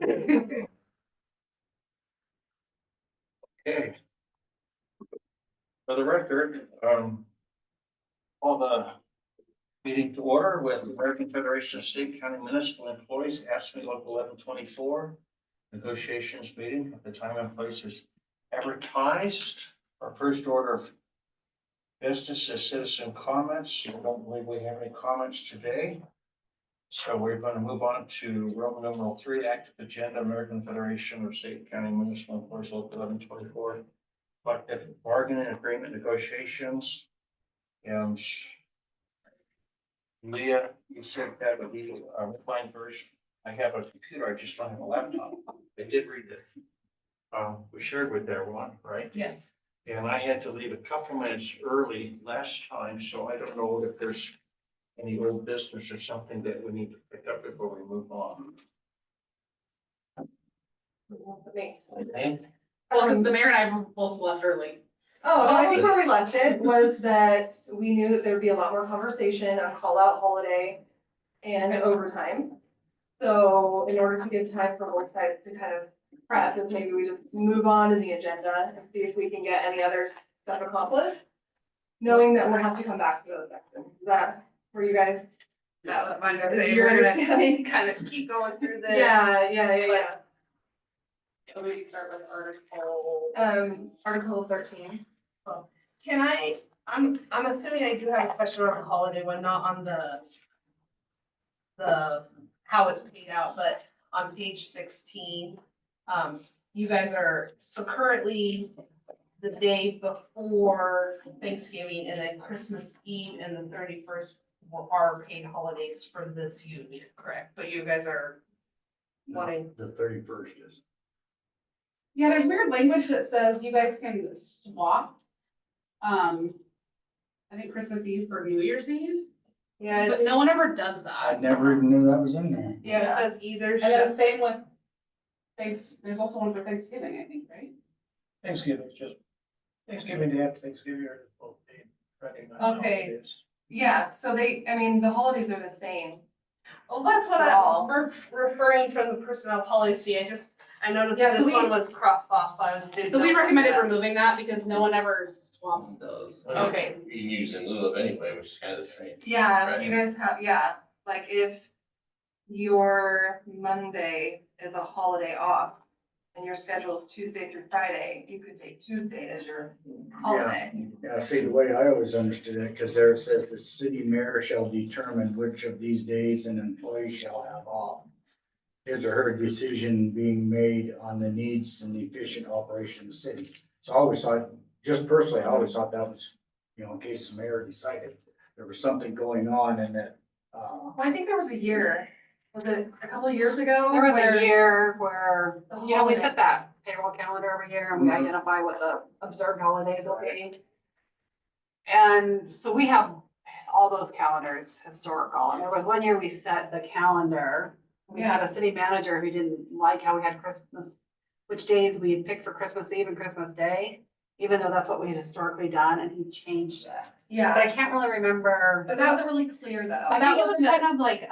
Okay. For the record, all the meeting to order with the American Federation of State County Municipal Employees, AFSCME Local 1124. Negotiations meeting at the time and place is advertised. Our first order of business is citizen comments. I don't believe we have any comments today. So we're going to move on to Roman numeral 3, active agenda, American Federation of State County Municipal Employees Local 1124. Collective bargaining agreement negotiations. And Leah, you said that would be replying first. I have a computer, I just don't have a laptop. I did read it. We shared with everyone, right? Yes. And I had to leave a couple minutes early last time, so I don't know if there's any old business or something that we need to pick up before we move on. Me. Okay. Well, because the mayor and I both left early. Oh, no, I think where we left it was that we knew that there would be a lot more conversation on call out holiday and overtime. So in order to give time for both sides to kind of prep, if maybe we just move on to the agenda and see if we can get any other stuff accomplished. Knowing that we'll have to come back to those sections. Is that where you guys? That was my Is your understanding? kind of keep going through this. Yeah. So maybe start with article. Article 13. I'm assuming I do have a question on the holiday one, not on the how it's paid out, but on page 16, you guys are, so currently the day before Thanksgiving and then Christmas Eve and the 31st are paid holidays for this union, correct? But you guys are wanting. The 31st is. Yeah, there's weird language that says you guys can swap. I think Christmas Eve for New Year's Eve, Yeah, but no one ever does I that. never even knew that was in there. Yeah, it says either. And then same with there's also one for Thanksgiving, I think, right? Thanksgiving is just Thanksgiving Day after Thanksgiving or both days. Recognize Okay. holidays. Yeah, so the holidays are the same. Well, that's what Overall. I'm referring from the personnel policy. I noticed Yeah, so this we- one was crossed off, so I was. So we recommended removing that because no one ever swaps those. Okay. You can use in lieu of anyway, which is kind of the same. Yeah, Right. you guys have, yeah, like if your Monday is a holiday off and your schedule is Tuesday through Friday, you could take Tuesday as your holiday. Yeah, see, the way I always understood it, because there it says the city mayor shall determine which of these days an employee shall have off. His or her decision being made on the needs and the efficient operation of the city. So I always thought, just personally, I always thought that was, in case the mayor decided there was something going on and that, Well, I think there was a year, was it a couple of years ago? There was where a year where, the you know, we holiday- set that payroll calendar every year and we Mhm. identify what the observed holidays will be. And so we have all those calendars historical. And there was one year we set the calendar. We had a city manager who didn't like how we had Christmas, which days we had picked for Christmas Eve and Christmas Day, even though that's what we had historically done, and he changed that. But Yeah, I can't really remember. but that wasn't really clear though. I think it was wasn't a- kind of like,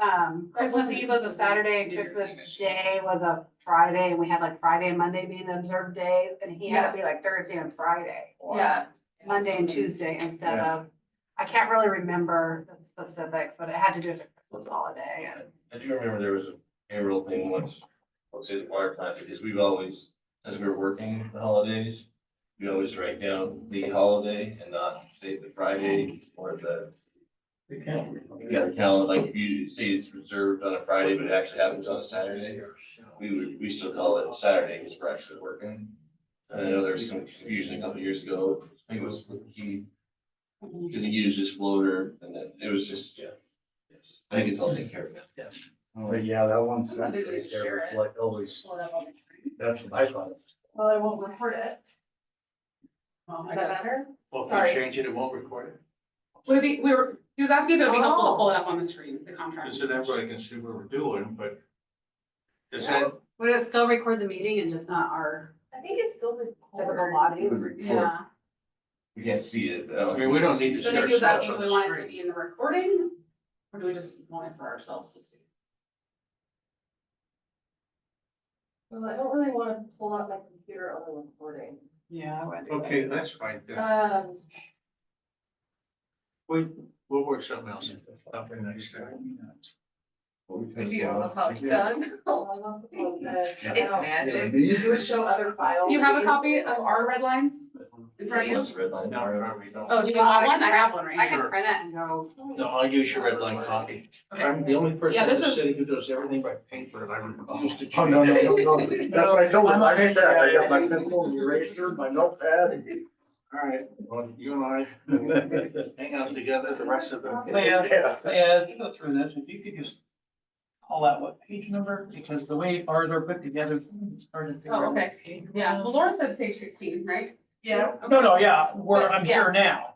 Christmas wasn't Eve was a Saturday, and New Year's Christmas Eve. Day was a Friday, and we had like Friday and Monday being the observed days, and he had to be like Thursday and Friday. Or Yeah, Monday and Tuesday instead of, I can't really remember the specifics, but it had to do with the Christmas holiday. And I do remember there was a payroll thing once, let's say the water plant, because we've always, as we were working the holidays, we always write down the holiday and not say the Friday or the. Yeah, the calendar, like if you say it's reserved on a Friday, but it actually happens on a Saturday, we still call it Saturday because we're actually working. And I know there was some confusion a couple of years ago, I think it was with because he used his floater and then it was just, yeah. I think it's all taken care of now. but yeah, that one I sentence think we right should there share was it. like always, Pull it up on the screen. that's what I thought. well, I won't report it. Well, I Does that guess. matter? Well, if Sorry. we change it, it won't record it. Would it be, he was asking if it would be helpful to pull it up on the screen, the contract. Just so that everybody can see what we're doing, but. Is that, would it still record the meeting and just not our I think it's still physical recorded. bodies? It would record. Yeah. We can't see it. but I mean, we don't need to So share Nikki was stuff asking if on we the want it to screen. be in the recording, or do we just want it for ourselves to see? Well, I don't really wanna pull out my computer on the recording. Yeah, I would. Okay, that's fine. Then. We'll work something else. Something next time. If you don't know how it's done. It's magic. It would show other files. Do you have a copy of our red lines in front of you? What's the red line? No, probably don't. Oh, do you want one? I have one I right can here. print it and go. No, I'll use your red line copy. I'm the only person Yeah, in this the is- city who does everything by paper, and I refuse to. Oh, no, no, no, no. That's what I told him. Like I said, I got my pencil, and eraser, my notepad. All right, well, you and I will hang out together the rest of the. Yeah. As you go through this, if you could just call out what page number, because the way ours are put together, it's hard to figure out. Oh, okay. Yeah, well, Laura said page 16, right? Yeah, No, yeah, where But, I'm yeah. here now.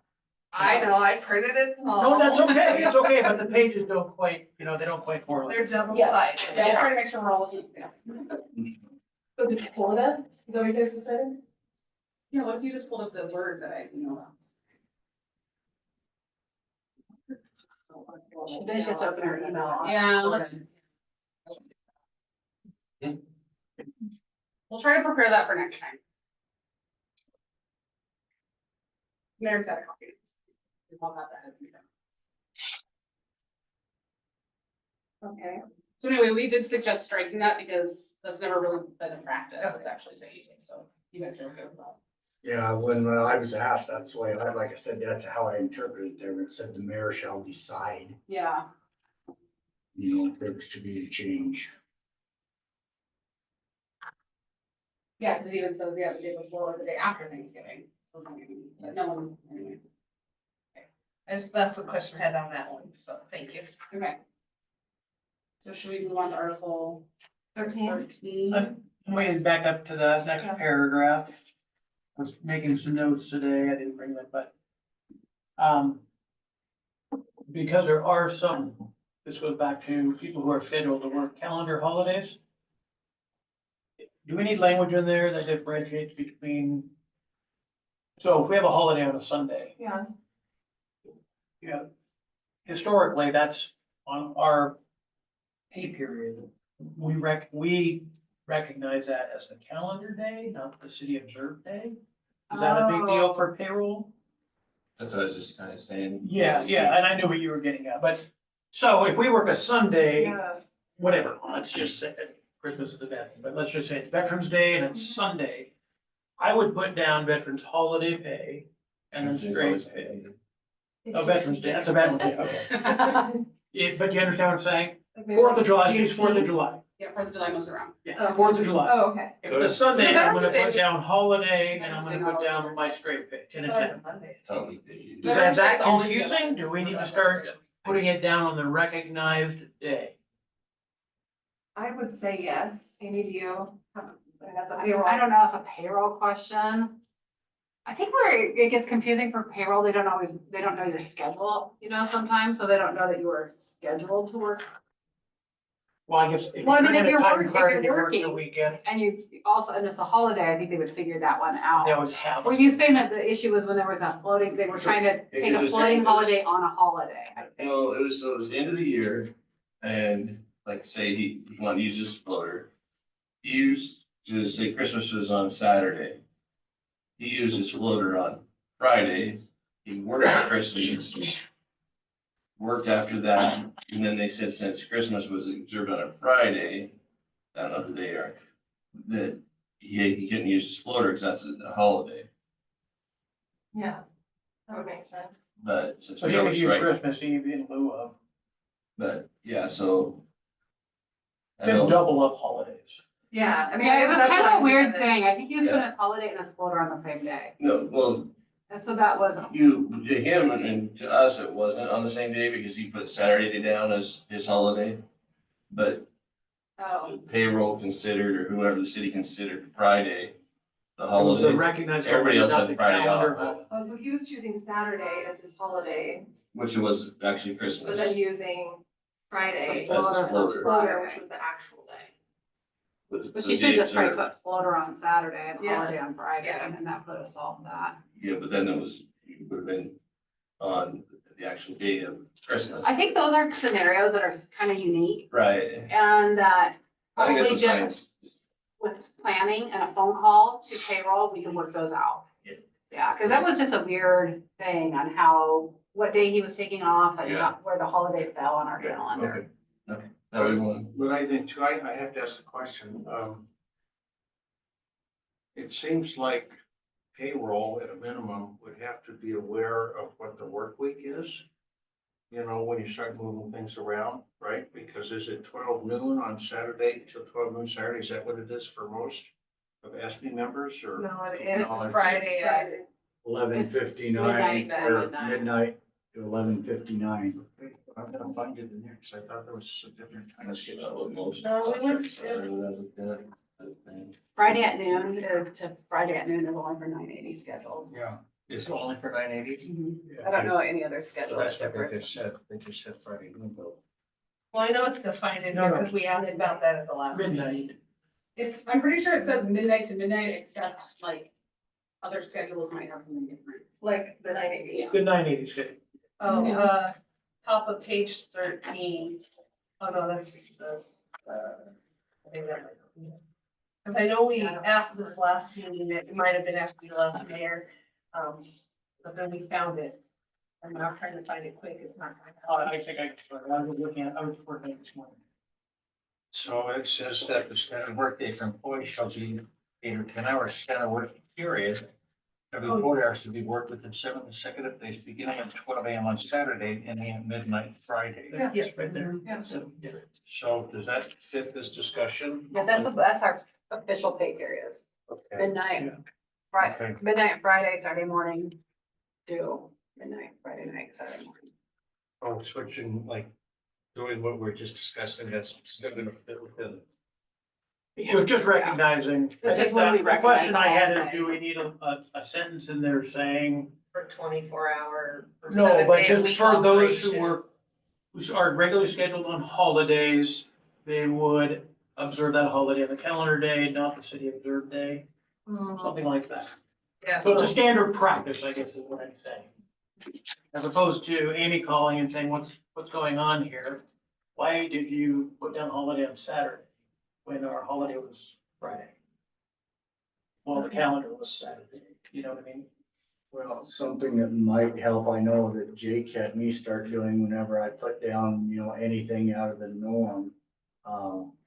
I know, I printed it small. No, that's okay, it's okay, but the pages don't quite, they don't quite correlate. They're double Yeah. sided. Yeah, we'll try to make sure we're all looking. Yeah. So did you pull it up? Is that what you guys decided? Yeah, what if you just pulled up the word that I about? They should open her email. Yeah, let's. We'll try to prepare that for next time. Mayor's got a copy. We'll have that as well. Okay. So anyway, we did suggest striking that because that's never really been in practice. It's actually taking, so you guys are okay with that. Yeah, when I was asked, that's the way, like I said, that's how I interpreted it there. It said the mayor shall decide, Yeah, if there was to be a change. yeah, because it even says, yeah, the day before or the day after Thanksgiving. So, but no one, anyway. That's the question I had on that one, so thank you. Okay. So should we move on to Article 13. 13? I'm waiting back up to the next paragraph. I was making some notes today, I didn't bring them, but. Because there are some, this goes back to people who are scheduled to work calendar holidays. Do we need language in there that differentiates between? So if we have a holiday on a Sunday, Yeah. historically, that's on our pay period. We recognize that as the calendar day, not the city observed day. Is that a big deal for payroll? That's what I was just kind of saying. Yeah, and I knew what you were getting at, but, so if we work a Sunday, Yeah. whatever, let's just say Christmas is the death, but let's just say it's Veterans Day and it's Sunday. I would put down Veterans Holiday Pay and then straight pay. Oh, Veterans Day, that's a Veterans Day, okay. Yeah, but you understand what I'm saying? Fourth of July, it's Fourth of July. Yeah, 4th of July moves around. Yeah, Fourth of July. Oh, okay. If it's a Sunday, I'm gonna Veterans put Day- down holiday and I'm Veterans Day gonna put not down always my straight pay. And Sorry, it's- Monday. Sounds like they use. Is Veterans that Day is always confusing? good. Do we need to start putting it down on the recognized day? I would say yes. Amy, do you? That's a I payroll. don't know, it's a payroll question. I think where it gets confusing for payroll, they don't know your schedule, sometimes, so they don't know that you are scheduled to work. Well, I guess. If Well, I mean, you're if in a you're time working- if card you're and you work the working- weekend, And you also, and it's a holiday, I think they would figure that one they out. always have. Were you saying that the issue was when there was a floating, they were trying to take It's a just floating saying holiday this. on a holiday? No, it was the end of the year, and like say he wanted to use this floater. He used, to say Christmas was on Saturday. He used his floater on Friday, he worked Christmas. Worked after that, and then they said since Christmas was observed on a Friday, I don't know who they are, that he couldn't use his floater because that's a holiday, Yeah. That would make sense. but since So we he would always use write, Christmas Eve in lieu of, but yeah, so. I could know, double up holidays. Yeah, I mean. Yeah, it was that's kind what of I a weird thinking. thing. I think he was putting Yeah. his holiday and his floater on the same day. no, well, And so that was, to him and to us, it wasn't on the same day because he put Saturday down as his holiday. But oh, payroll considered, or whoever the city considered Friday, the It was the holiday. recognized Everybody holiday, else not had the Friday calendar off. holiday. Oh, so he was choosing Saturday as his holiday, Which was actually but Christmas. then using Friday As a floater. floater, which was the actual day. but she should just probably observed. put floater on Saturday and Yeah. holiday on Friday, Yeah. and that would have solved that. Yeah, but then it would have been on the actual day of Christmas. I think those are scenarios that are kind of unique Right, and that I think probably that's what just with planning and a phone call to payroll, we can work those out. Yeah, because that was just a weird thing on how, what day he was taking off and Yeah. where the holiday fell on our calendar. Everyone, But I think too, I have to ask the question, it seems like payroll at a minimum would have to be aware of what the work week is. You know, when you start moving things around, right? Because is it 12 noon on Saturday till 12 noon Saturday? Is that what it is for most of AFSCME members or? No, it No, is it's Friday at 11:59 midnight to or midnight. midnight to 11:59. I'm gonna find it in there because I thought there was a different kind of schedule. what most. No, we went Friday at noon to Friday at noon is only for 980 schedules. Yeah. It's only for 980? I don't know any other So schedule that's that's what they different. just said. They just said Friday noon though. Well, I know it's defined in No, here no. because we added about that at the last meeting. Midnight. I'm pretty sure it says midnight to midnight, except like other schedules might have something different. Like the 980. Yeah. The 980 schedule. Oh, Yeah. top of page 13. Oh, no, that's just this, I think that might be it. Cause I know we asked this last meeting, it might have been asked the 11th mayor, but then we found it. I'm not trying to find it quick, it's not. I think I was looking at, I was working it this morning. So it says that the standard workday for employees shall be 8 or 10 hours standard work period. Every 40 hours to be worked within 7 consecutive days, beginning at 12 AM on Saturday and ending at midnight Friday. Yeah, Yes. right there. Yeah. So, yeah. So does that fit this discussion? Yeah, that's our official pay periods. Okay. Midnight, Yeah. Friday, Okay. midnight Friday, Saturday morning to midnight, Friday night, Saturday morning. Oh, switching, like, doing what we're just discussing, that's still gonna fit within. It was just recognizing, I It's just think when we the question I had recognize is, do we need a sentence in there saying, For 24-hour. no, but just for those who were, who are regularly scheduled on holidays, they would observe that holiday on the calendar day, not the city observed day, something like that. Yeah, So it's a so, standard practice, I guess is what I'm saying. As opposed to Amy calling and saying, what's going on here? Why did you put down holiday on Saturday when our holiday was Friday? Well, the calendar was Saturday, you know what I mean? Well, something that might help, I know that Jake had me start doing whenever I put down, anything out of the norm,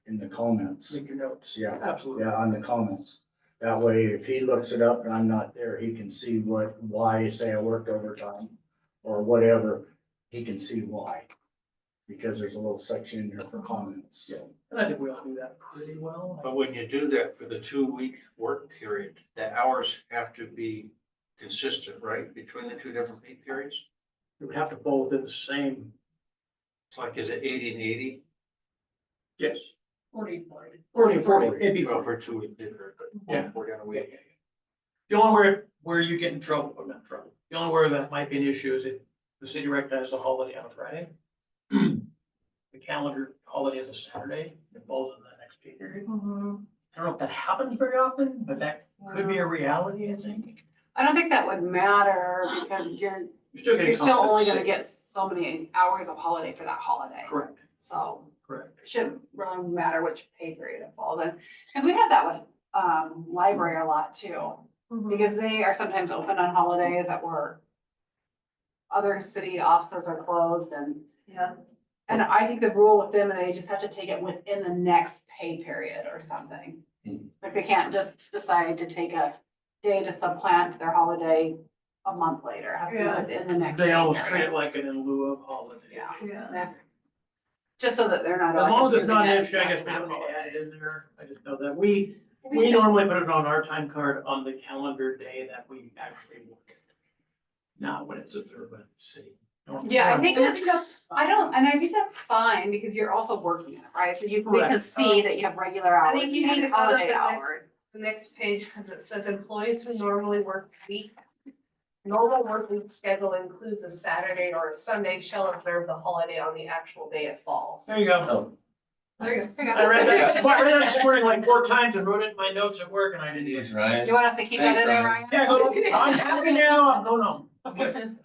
in the comments. Make your notes. Yeah, Absolutely. yeah, on the comments. That way, if he looks it up and I'm not there, he can see why, say I worked overtime or whatever, he can see why. Because there's a little section in there for comments, so. And I think we all do that pretty well. But when you do that for the 2-week work period, the hours have to be consistent, right, between the two different pay periods? It would have to fall within the same, It's like, is it 80 and 80? yes, 40. 40 and 40, it'd be Well, 40. for 2 week period, but Yeah. 40 on a Yeah, week. yeah, yeah. The only where you get in trouble, or not trouble, the only where that might be an issue is if the city recognizes a holiday on a Friday. The calendar holiday is a Saturday, it falls in the next pay period. I don't know if that happens very often, but that could be a reality, I think. I don't think that would matter because You're still getting you're still only gonna compensated. get so many hours of holiday for that holiday. Correct, So correct. it shouldn't really matter which pay period it falls in. Because we have that with, library a lot too. Because they are sometimes open on holidays that were other city offices are closed yeah, and I think the rule with them, they just have to take it within the next pay period or something. Like they can't just decide to take a day to supplant their holiday a month later. It has to be Yeah. within the next. They pay almost treat period. it like an in lieu of holiday. Yeah. yeah. Just so that they're not. As long as it's not an using it issue, I as guess we don't need to add it holidays. in there, I just know that we normally put it on our time card on the calendar day that we actually work it. Not when it's observed by the city. Yeah, I think I that's, think that's. and I think that's fine because you're also working it, right? So they can Correct. see that you have regular I hours. think you and need to go to holiday the next- hours. The next page, because it says employees who normally work week. Normal work week schedule includes a Saturday or a Sunday shall observe the holiday on the actual day it falls. There you go. Oh, There you go. I read that, I read that this morning like 4 times and wrote it in my notes at work and I didn't. geez, Ryan. You want us to keep that Thanks, in there, Ryan. Ryan? Yeah, go, I'm happy now, I'm going home. I'm good.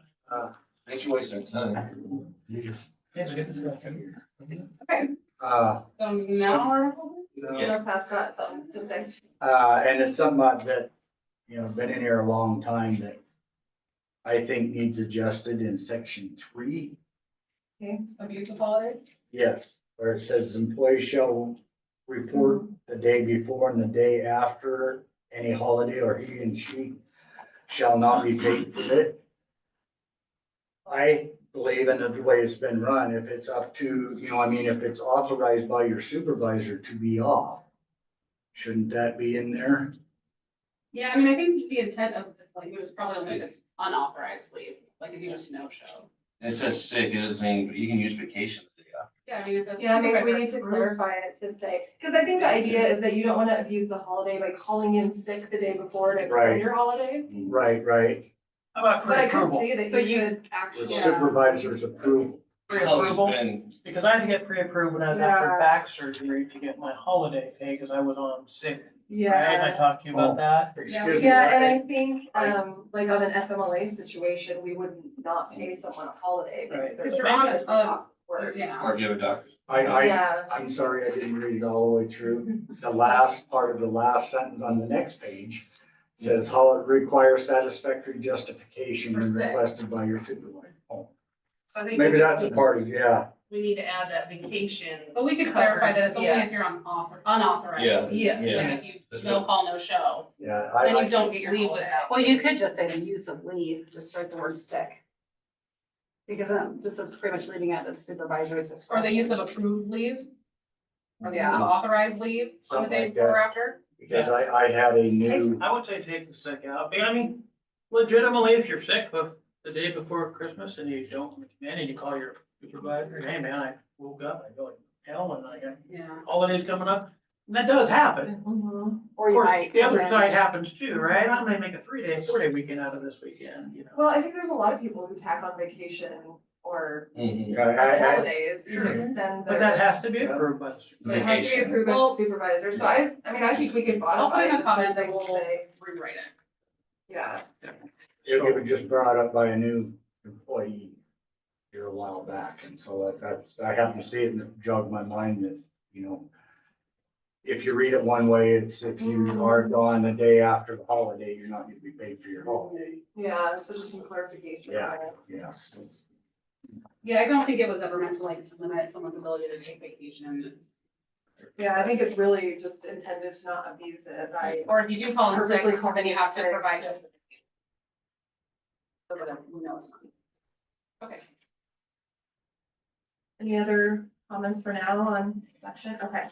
Thanks for wasting our time. Yeah, it's a good discussion. Okay, Uh, so now we're. No, Pat's got something to say. And it's something that, you know, been in here a long time that I think needs adjusted in section 3. Abuse of holiday? Yes, where it says employees shall report the day before and the day after any holiday, or he and she shall not be paid for it. I believe in the way it's been run, if it's up to, you know, I mean, if it's authorized by your supervisor to be off, shouldn't that be in there? Yeah, I mean, I think the intent of this language is probably only if it's unauthorized leave, like if you just no show. It says sick, it doesn't say, but you can use vacation the day after. Yeah, I mean, if it's. Yeah, maybe we need to clarify it to say, because I think the idea is that you don't want to abuse the holiday by calling in sick the day before to Right. extend your holiday. Right, How about But I could pre-approval? see that So you you could with actually, supervisor's approval. It's always Pre-approval? been, Because I had to get pre-approved when I was after Yeah. back surgery to get my holiday pay because I was on sick. Right? I Yeah. talked to you about that. Excuse me. Yeah, and I think, like on an FMLA situation, we would not pay someone a holiday because Right. they're. If you're on a- off work. Yeah. or if you have a doctor. Yeah. I'm sorry, I didn't read it all the way through. The last part of the last sentence on the next page says, how it requires satisfactory justification For when sick. requested by your supervisor. Oh, So I think. maybe we just that's a need- part of, yeah, We need to add that vacation. But we could clarify that it's only Covers, if you're on unauthorized. Yeah, leave. yeah, Like yeah. if you no call, no show, yeah. then I you don't get your leave holiday. without. well, you could just say the use of leave, just write the word sick. Because this is pretty much leaving out the supervisor's Or discretion. the use of approved leave. Or the use Yeah. of authorized leave on the Something day like before or that. after. Because I had a new, I would say take the sick out. I mean, legitimately, if you're sick the day before Christmas and you don't come in and you call your supervisor, hey man, I woke up, I go like hell and I got Yeah. holidays coming up. And that does happen. Mhm. Or Of you course, might. the other come in- side happens too, right? I'm gonna make a 4-day weekend out of this weekend, you know. Well, I think there's a lot of people who tack on vacation or Mhm. holidays to Sure. extend But that their. has to be approved by the supervisor. It has to be Vacation. approved by the Well- supervisor, so I mean, I think we could I'll put modify in it a to comment that something will say, rewrite it. yeah. it was just brought up by a new employee here a while back, and so I happened to see it and it jogged my mind that, you know, if you read it one way, it's if you are gone the day after the holiday, you're not gonna be paid for your holiday. Yeah, so just some clarification. Yeah. there. Yes. Yeah, I don't think it was ever meant to like limit someone's ability to take vacation. Yeah, I think it's really just intended to not abuse it, right? Or if you do call in sick, Purposely calling then you in have to sick. provide justification. So whatever, we know it's not. Okay. Any other comments for now on section? Okay.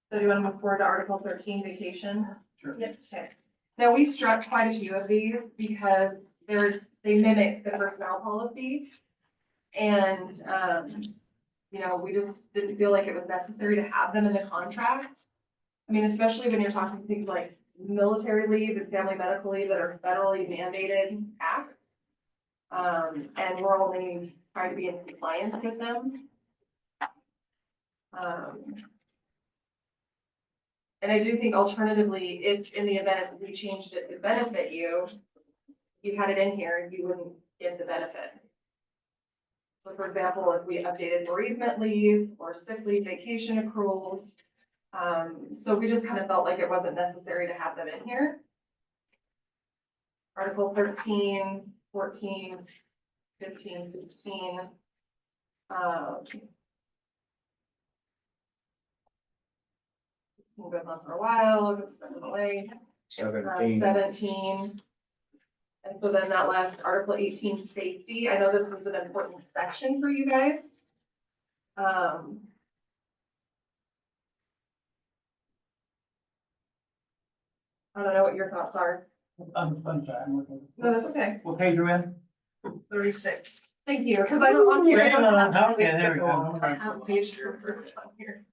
So do you want to move forward to Article 13, vacation? Sure. Yep, okay. Now, we struck quite a few of these because they mimic the personnel policy. And, you know, we just didn't feel like it was necessary to have them in the contract. I mean, especially when you're talking things like military leave and family medical leave that are federally mandated acts. And we're only trying to be in compliance with them. And I do think alternatively, if in the event we changed it to benefit you, you had it in here, you wouldn't get the benefit. So for example, if we updated bereavement leave or sick leave vacation accruals, so we just kind of felt like it wasn't necessary to have them in here. Article 13, 14, 15, 16. Goes on for a while, goes away. 17. And so then that left Article 18, safety. I know this is an important section for you guys. I don't know what your thoughts are. I'm sorry, I'm looking. No, that's okay. What page are we on? 36. Thank you, because I don't on here. I don't have Okay, this there we to go. on. I have page numbers on here.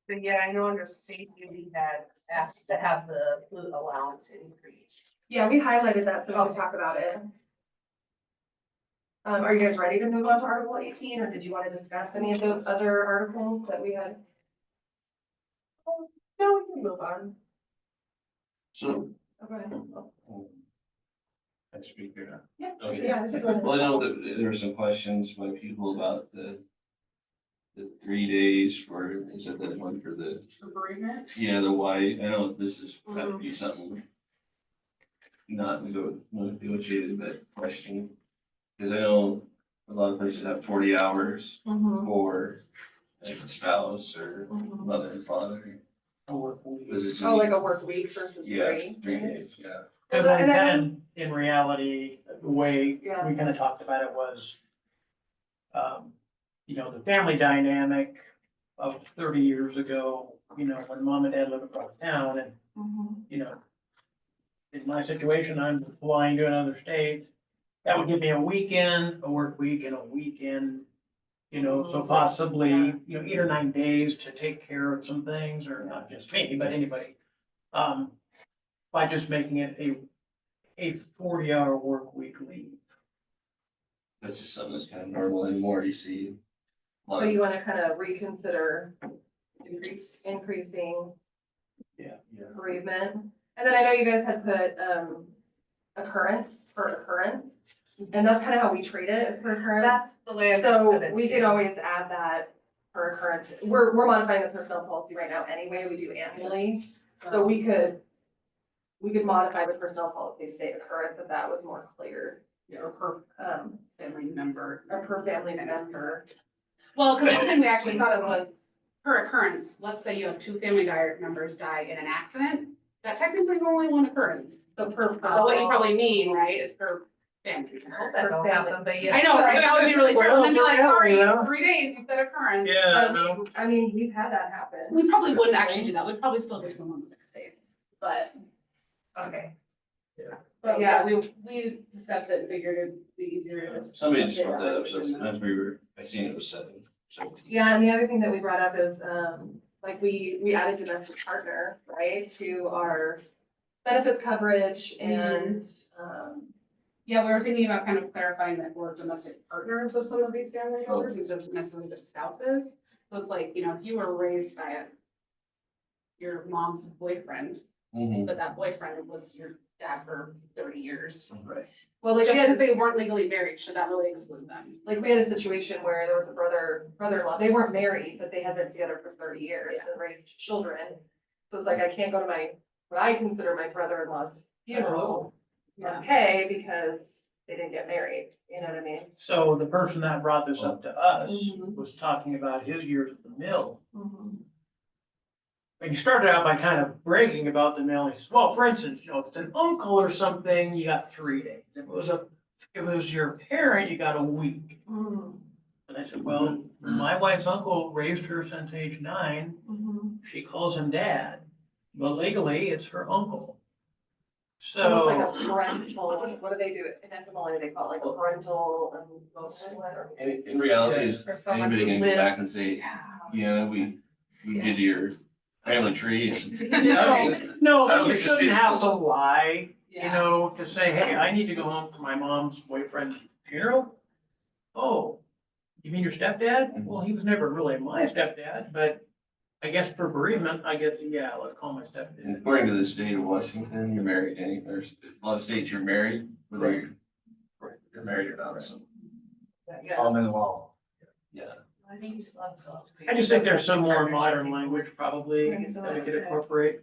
But yeah, I know under safety, we had asked to have the food allowance increase. Yeah, we highlighted that, so we can talk about it. Are you guys ready to move on to Article 18, or did you want to discuss any of those other articles that we had? No, we can move on. So, Oh, go ahead. I speak here now. Yeah, Okay. yeah, this is good. Well, I know that there were some questions by people about the 3 days for, is it that one for the, For bereavement. yeah, the why, I know this is gotta be something not negotiated, but question. Cause I know a lot of places have 40 hours Mhm, for like a spouse or mhm. mother and father. A work week. Was it? Oh, like a work week versus Yeah, 3? 3 days, yeah. And And I then in reality, the way Yeah. we kind of talked about it was, you know, the family dynamic of 30 years ago, you know, when mom and dad lived across town and, Mhm. you know, in my situation, I'm flying to another state. That would give me a weekend, a work week and a weekend, you know, so possibly, you know, 8 or 9 days to take care of some things, or not just me, but anybody. By just making it a 40-hour work week leave. That's just something that's kind of normal anymore, you see. a lot So of- you want to kind of reconsider Increase. increasing Yeah. bereavement? And then I know you guys had put, occurrence for occurrence, and that's kind of how we treat it, is per occurrence. That's the way I So understood it. we too. could always add that per occurrence. We're modifying the personnel policy right now anyway, we do annually. So we could modify the personnel policy to say occurrence if that was more clear. Or per family member. Or per family member. Well, because one thing we actually thought of was per occurrence. Let's say you have 2 family members die in an accident. That technically is only 1 occurrence. So per. So what you probably mean, right, is per family I hope member. that don't happen, but yeah. I know, right? That would be really terrible. And then be like, Well, sorry, you know. 3 days, you said occurrence. I mean, we've had that happen. We probably wouldn't actually do that. We'd probably still give someone 6 days. But, Okay. but yeah, we discussed it and figured it'd be easier to just. Somebody just update brought our that up, so language in the- I seen it was 7. Yeah, and the other thing that we brought up is, like we added domestic partner, right, to our benefits coverage and, Yeah, we were thinking about kind of clarifying that we're domestic partners of some of these family members instead of necessarily just spouses. So it's like, you know, if you were raised by your mom's boyfriend, Mhm. but that boyfriend was your dad for 30 years. Right. well, like Just we because had, they weren't legally married, should that really exclude them? a situation where there was a brother-in-law, they weren't married, but they had been together for 30 years and raised children. So it's like, I can't go to what I consider my brother-in-law's funeral, Yeah. okay, because they didn't get married, you know what I mean? So the person that brought this up to us Mhm. was talking about his years at the mill. Mhm. And he started out by kind of bragging about the mill. He says, well, for instance, you know, if it's an uncle or something, you got 3 days. If it was your parent, you got a week. Mhm. And I said, well, my wife's uncle raised her since age 9. Mhm. She calls him dad, but legally it's her uncle. So it's like So, a parental, what do they do, in FMLA, they call it like a parental and emotional letter. In reality, is For someone anybody who can come back lives- and say, Yeah. yeah, we did your family tree. no, I don't but you think the shouldn't state's have to still- lie, you Yeah. know, to say, hey, I need to go home for my mom's boyfriend's funeral. Oh, you mean your stepdad? Well, he was never really my stepdad, but I guess for bereavement, I guess, yeah, let's call my And stepdad. according to the state of Washington, you're married, there's a lot of states you're married, whether you're married or not, so, Yeah. Common law. yeah. I think you still have to go to- I just think there's some more modern language probably that we could incorporate.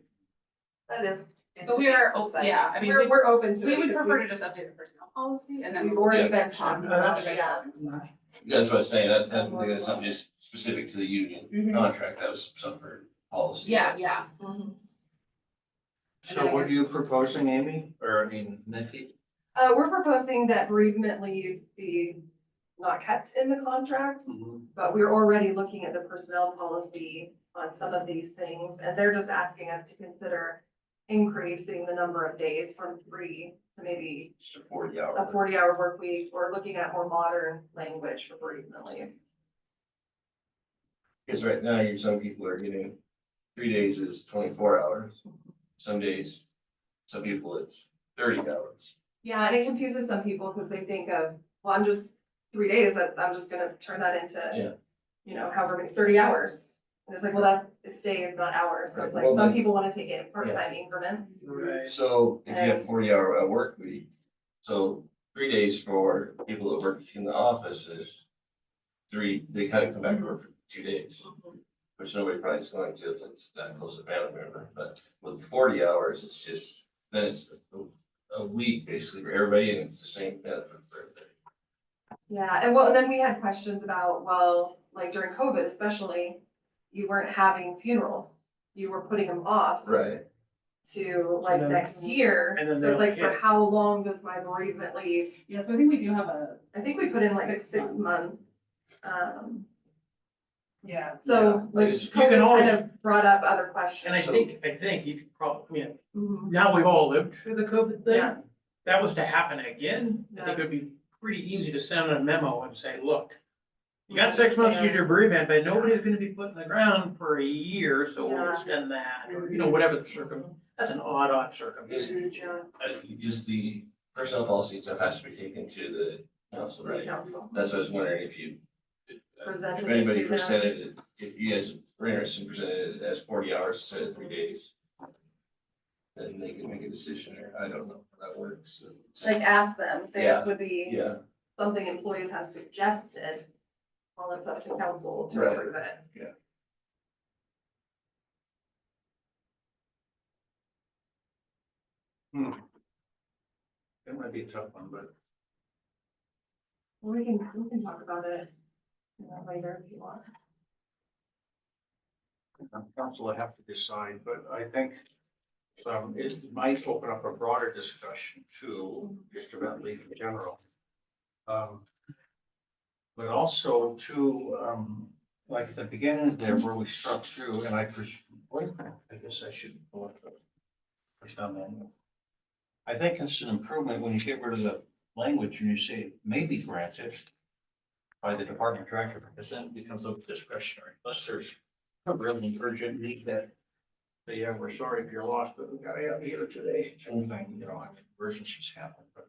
That is. So we are, society. yeah, I mean, We're open to it. we would because prefer to just update the personnel policy and then. We've already Yeah. been talking about That's- it, yeah. That's what I was saying, I think that's something just specific to the union Mhm. contract, that was something for policy. Yeah, yeah. Mhm. So what are you proposing, Amy, or I mean, Nikki? We're proposing that bereavement leave be not kept in the contract, but we're already looking at the personnel policy on some of these things, and they're just asking us to consider increasing the number of days from 3 to maybe Just a 40 hour. a 40-hour work week, or looking at more modern language for bereavement leave. Because right now, some people are getting 3 days is 24 hours. Some days, some people it's 30 hours. Yeah, and it confuses some people because they think of, well, I'm just 3 days, I'm just gonna turn that Yeah. into, you know, however many, 30 hours. And it's like, well, it's days, not hours. So it's Right. like, Well, some then- people wanna take it in part-time increments. Right. So if you have 40-hour work week, so 3 days for people that work in the office is they kind of come back to work for 2 days. Which nobody probably is going to if it's that close to family member, but with 40 hours, it's just, then it's a week basically for everybody and it's the same benefit for everybody. Yeah, and well, and then we had questions about, well, like during COVID especially, you weren't having funerals. You were putting them off Right. to like And then- next year. and then So it's like, they'll for hit. how long does my bereavement leave? Yeah, so I think we do have a, I think we put in like 6 6 months. Yeah. So like You can COVID kind always- of brought up other questions. And I think you could probably, Mhm. now we've all lived through the COVID Yeah. thing. That was to happen again, I think Yeah. it would be pretty easy to send a memo and say, look, you got 6 months to use your bereavement, but nobody's gonna be put in the ground for a year, so we'll Yeah. extend that, or, whatever the that's an odd circumstance. Yeah. Just the personnel policy stuff has to be taken to the council, City right? council. That's what I was wondering if you, Presented if it anybody to them. presented it, if you guys were interested in presenting it as 40 hours instead of 3 days. Then they can make a decision, or I don't know how that works. So, Like ask them, say this would be yeah, something employees have suggested. Well, it's up to council to Right. approve it. It might be a tough one, but We can talk about it, later if you want. council will have to decide, but I think it might open up a broader discussion too, just about leave in general. But also to, like at the beginning there where we struck through, and I guess I should. Push down manual. I think it's an improvement when you get rid of the language and you say may be granted by the department director, because then it becomes a discretionary, unless there's a really urgent need that, yeah, we're sorry if you're lost, but we gotta have you here today, kind of thing, emergencies happen, but.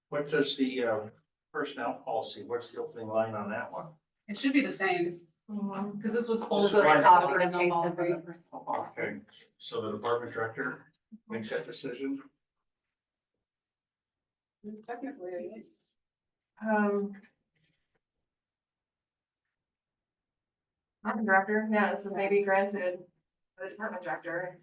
What does the personnel policy, what's the opening line on that one? it should be the same, because this was pulled. This was from the copied and personnel pasted from policy. the personal policy. Okay, so the department director makes that decision? Technically, yes. Department director, yeah, this is maybe granted by the department director.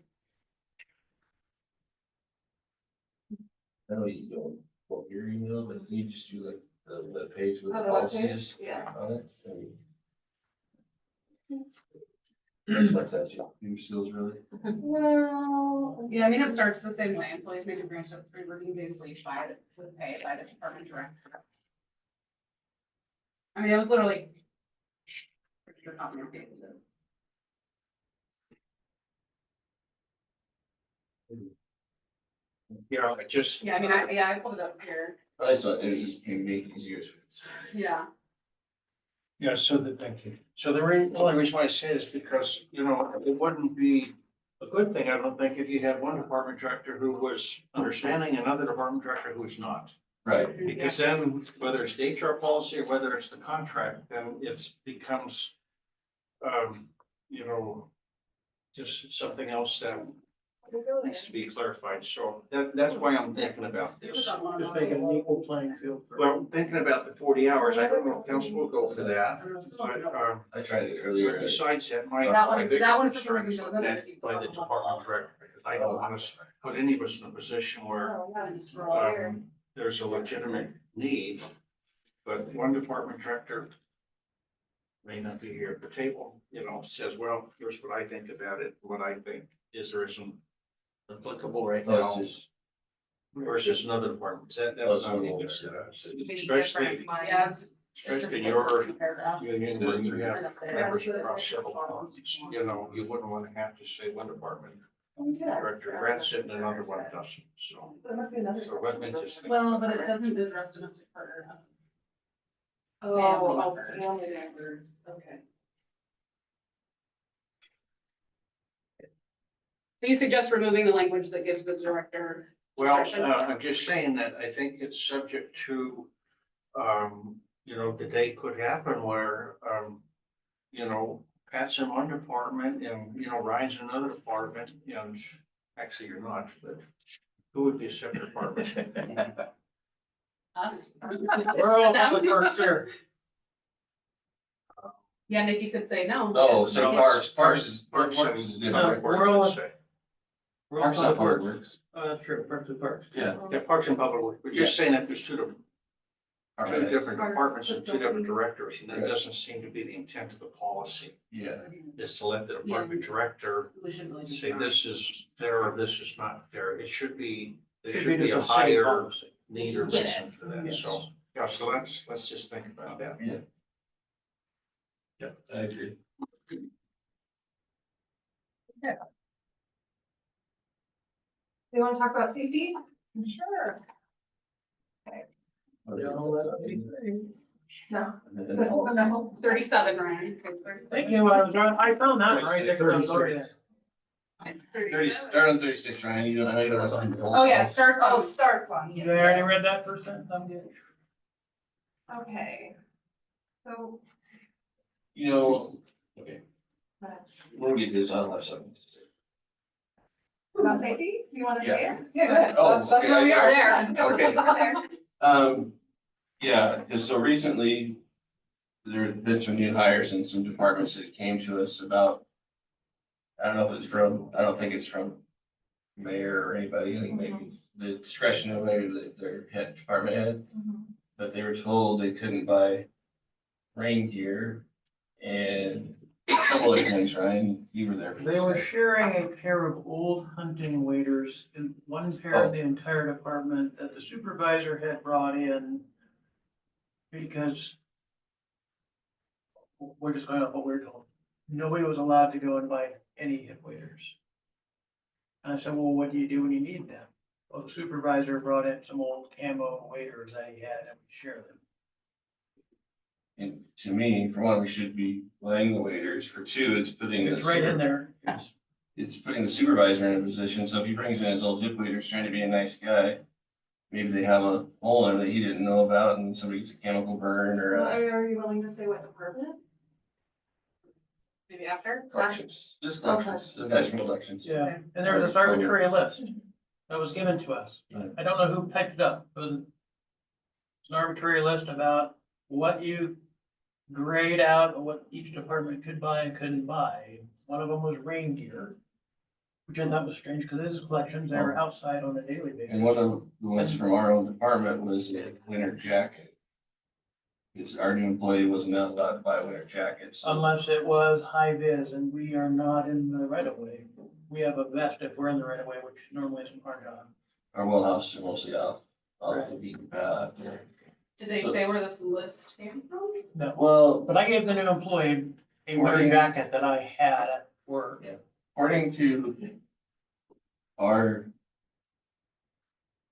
I know you don't quote your email, but you just do like the page with the Oh, the web page? policies Yeah. on it. That's like that, your skills really. Well. Yeah, I mean, it starts the same way. Employees may be granted up to 3 working days leave with pay by the department director. I mean, it was literally. Your copy and paste it. Yeah, I just. Yeah, I mean, I pulled it up here. I just thought it was, you make it easier. Yeah. Yeah, thank you. So the only reason why I say this, because, it wouldn't be a good thing, I don't think, if you had one department director who was understanding, another department director who's not. Right, Because then, whether it's the HR policy or whether it's the contract, then it becomes, just something else that needs to be clarified. So that's why I'm thinking about this. Just make it an equal playing field. Well, thinking about the 40 hours, I don't know if council will go for that, but, I tried it earlier. besides that, my. That one- my big that one for concern some is reason doesn't that actually by the department director, because I don't want to put any of us in a position where, Oh, yeah, just scroll here. there's a legitimate need, but one department director may not be here at the table, says, well, here's what I think about it, what I think is or isn't applicable right Oh, now it's just, versus another department. That was not a good setup. Especially, Yes. especially your Paragraph. union where you have Right up there. members across several departments, you wouldn't want to have to say one department director grants it and another one doesn't, so. There must be another. So let me just think. Well, but it doesn't address domestic partner. Oh, family members, okay. So you suggest removing the language that gives the director Well, discretion? I'm just saying that I think it's subject to The day could happen where, Pat's in one department and, Ryan's in another department, and actually you're not, but who would be a separate department? Us. We're all public works here. Yeah, Nikki could say no. Oh, so No, parks is Parks different. We're all- Say. We're all Parks not public public works. works. Oh, that's true, parks and parks. Yeah. Yeah, Parks and Public Works, we're just saying that there's two different departments and two different directors, and that Right. doesn't seem to be the intent of the policy, Yeah, is to let the department director We shouldn't really. do say that. this is fair or this is not fair. It should be, there Should should be be a just a city higher policy. need or Get reason for that, Yes. so, yeah, so let's just think about that. yeah, I agree. We want to talk about safety? Sure. No. Oh, no, 37, Ryan. Okay, 37. Thank you, I found that right next to the authority. 36. It's 30, 37. start on 36, Ryan, you don't, I know that's on. Oh, yeah, it starts on. Starts on You already read that first sentence? I'm good. Okay. So, Okay. We'll get this, I'll have something. about safety, you want to say it? Yeah, go ahead. Oh, That's where okay, we are I- there. Okay. Yeah, because so recently, there have been some new hires in some departments that came to us about, I don't know if it's from, I don't think it's from mayor or anybody, I think maybe it's the discretion of maybe their head, department head, but they were told they couldn't buy rain gear and a couple other things, Ryan, you were there. for They this. were sharing a pair of old hunting waders, in one pair of the entire department that the supervisor had brought in. Because we're just going off what we're told. Nobody was allowed to go and buy any hip waders. And I said, well, what do you do when you need them? Well, the supervisor brought in some old camo waders that he had and we share them. And to me, for one, we should be letting the waiters, for two, it's putting. It's right in there. Yes. It's putting the supervisor in a position, so if he brings in his old hip waiters trying to be a nice guy, maybe they have a hole in it that he didn't know about and somebody gets a chemical burn or Are you willing to say what department? Maybe after. collections, just collections, the guys from collections. Yeah, and there was this arbitrary list that was given to us. Right. I don't know who typed it up. It was an arbitrary list about what you grade out and what each department could buy and couldn't buy. One of them was rain gear, which I thought was strange because it is collections. They were outside on a daily basis. And one of the ones from our own department was a winter jacket. Because our new employee was not allowed to buy winter jackets. Unless it was high vis and we are not in the right of way. We have a vest if we're in the right of way, which normally isn't our job. Our wellhouse are mostly off the beaten path. Did they say where this list came from? No, Well, but I gave the new employee a winter jacket that I had at work. according to our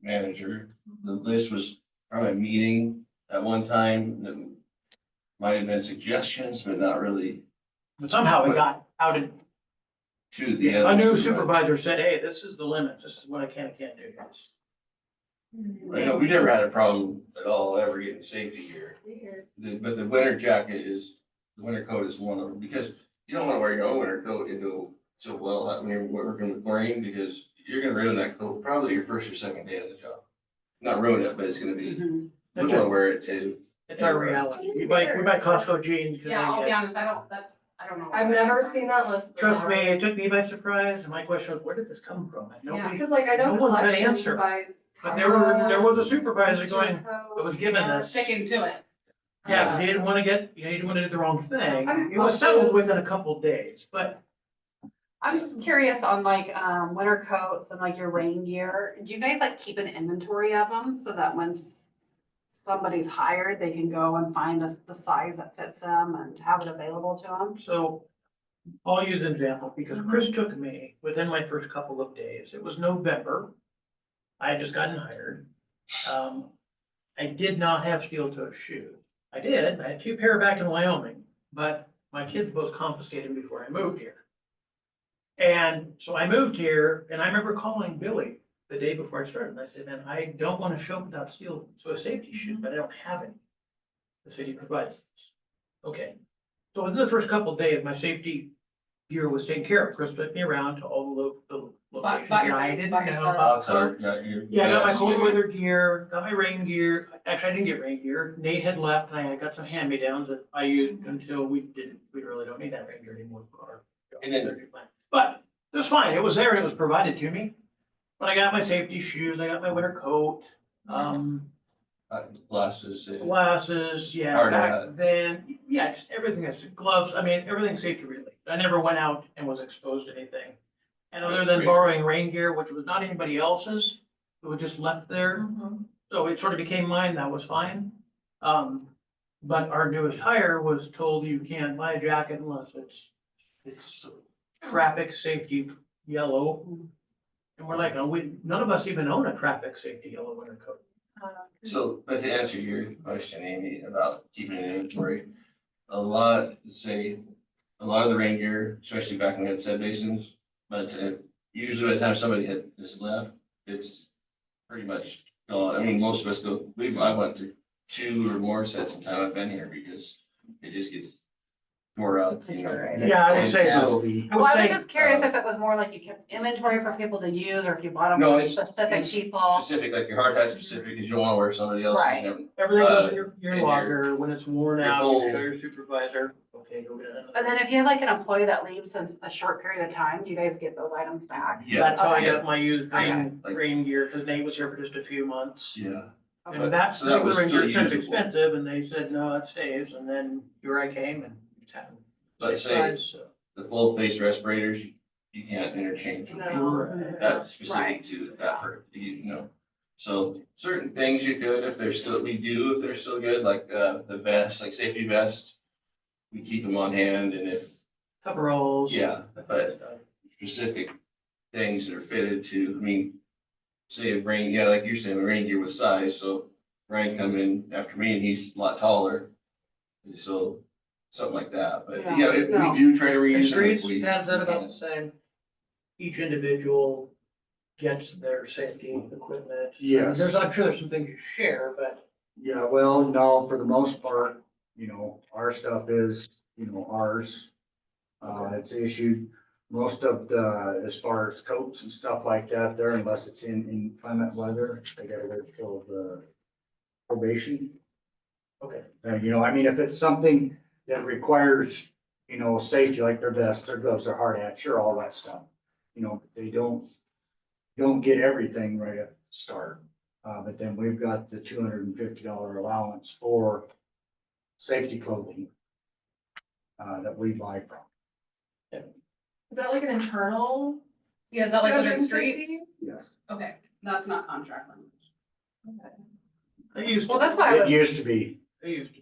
manager, the list was from a meeting at one time that might have been suggestions, but not really But somehow it got outed. to the other. A new supervisors. supervisor said, hey, this is the limits. This is what I can and can't do. I know, we never had a problem at all ever getting safety gear. But the winter jacket is, the winter coat is one of them, because you don't wanna wear your own winter coat into so well when you're working with chlorine, because you're gonna ruin that coat probably your first or second day of the job. Not ruin it, but it's gonna be, we It's wanna wear it too. our reality. We buy Costco jeans. 'cause Yeah, I'll they be get- honest, I don't know. I've never seen that list. Trust before. me, it took me by surprise, and my question was, where did this come from? And nobody, Because like I know No one could collections answer. buys. but there was a supervisor going, that was given this. Sticking to it. Yeah, 'cause he didn't wanna he didn't wanna do the wrong thing. I'm It was settled within a couple days, but I'm just curious on like, winter coats and like your rain gear. Do you guys like keep an inventory of them so that once somebody's hired, they can go and find the size that fits them and have it available to them? so I'll use an example because Chris took me within my first couple of days. It was November. I had just gotten hired. I did not have steel toe shoes. I did. I had 2 pair back in Wyoming, but my kids both confiscated before I moved here. And so I moved here and I remember calling Billy the day before I started. And I said, man, I don't want to show up without steel toe safety shoes, but I don't have any. the city provides. Okay, so within the first couple of days, my safety gear was taken care of. Chris took me around to all the locations bought your that I boots, didn't bought your know. stuff. Alex, got your. Yeah, I got my vest, cold your- weather gear, got my rain gear. Actually, I didn't get rain gear. Nate had left and I got some hand-me-downs that I used until we really don't need that rain gear anymore for our. And then- But it was fine. It was there and it was provided to me. But I got my safety shoes, I got my winter coat, Glasses. glasses, yeah, Hard back hat. then, yeah, just everything, that's gloves, I mean, everything's safety related. I never went out and was exposed to anything. And other than Respirator. borrowing rain gear, which was not anybody else's, it was just left there. So it sort of became mine, that was fine. But our newest hire was told you can't buy a jacket unless it's traffic safety yellow. And we're like, oh, none of us even own a traffic safety yellow winter coat. So, but to answer your question, Amy, about keeping an inventory, a lot of the rain gear, especially back when we had said basins, but usually by the time somebody has left, it's pretty much gone. I mean, most of us I went to 2 or more sets in time I've been here because it just gets tore out, you know. Yeah, I would And say so- so. Well, I was just curious if it was more like you kept inventory for people to use, or if you bought them No, for it's- specific it's people. Specific, like your hard hat specific, because you don't want to wear somebody else's. Right. Everything goes in your and your- locker, when it's worn your out, you full- show your supervisor, okay, go get another. And then if you have like an employee that leaves since a short period of time, you guys get those items back. Yeah, That's how I Okay. got my used rain, Okay. rain gear, because Nate was here for just a few months. yeah. Okay. And that, So that was rain gear is still kind of usable. expensive, and they said, no, that stays, and then here I came and just happened. Let's Same say size, so. the full face respirators, you can't interchange. them. No. That's specific Right. to that part, you know. So certain things you could, if they're still good, like the vest, like safety vest. We keep them on hand, and if Coveralls. Yeah, that kind of but- stuff. specific things that are fitted to, I mean, say if rain, yeah, like you're saying, rain gear with size, so Ryan come in after me and he's a lot taller. So something like that, but Yeah, yeah, no. we do try to And reuse them if streets, we. pads that about can. the same. Each individual gets their safety equipment. Yes. I'm sure there's some things you share, but Yeah, well, no, for the most part, our stuff is, ours. It's issued, most of the, as far as coats and stuff like that there, unless it's in inclement weather, they gotta go till the probation. okay. I mean, if it's something that requires, safety, like their vests, their gloves, their hard hat, sure, all that stuff. They don't get everything right at the start. But then we've got the $250 allowance for safety clothing that we buy from. Is that like an internal? Yeah, is that like within 250? streets? Yes. Okay, that's not contract language. They used to. Well, that's why I It was, used to be, They used to.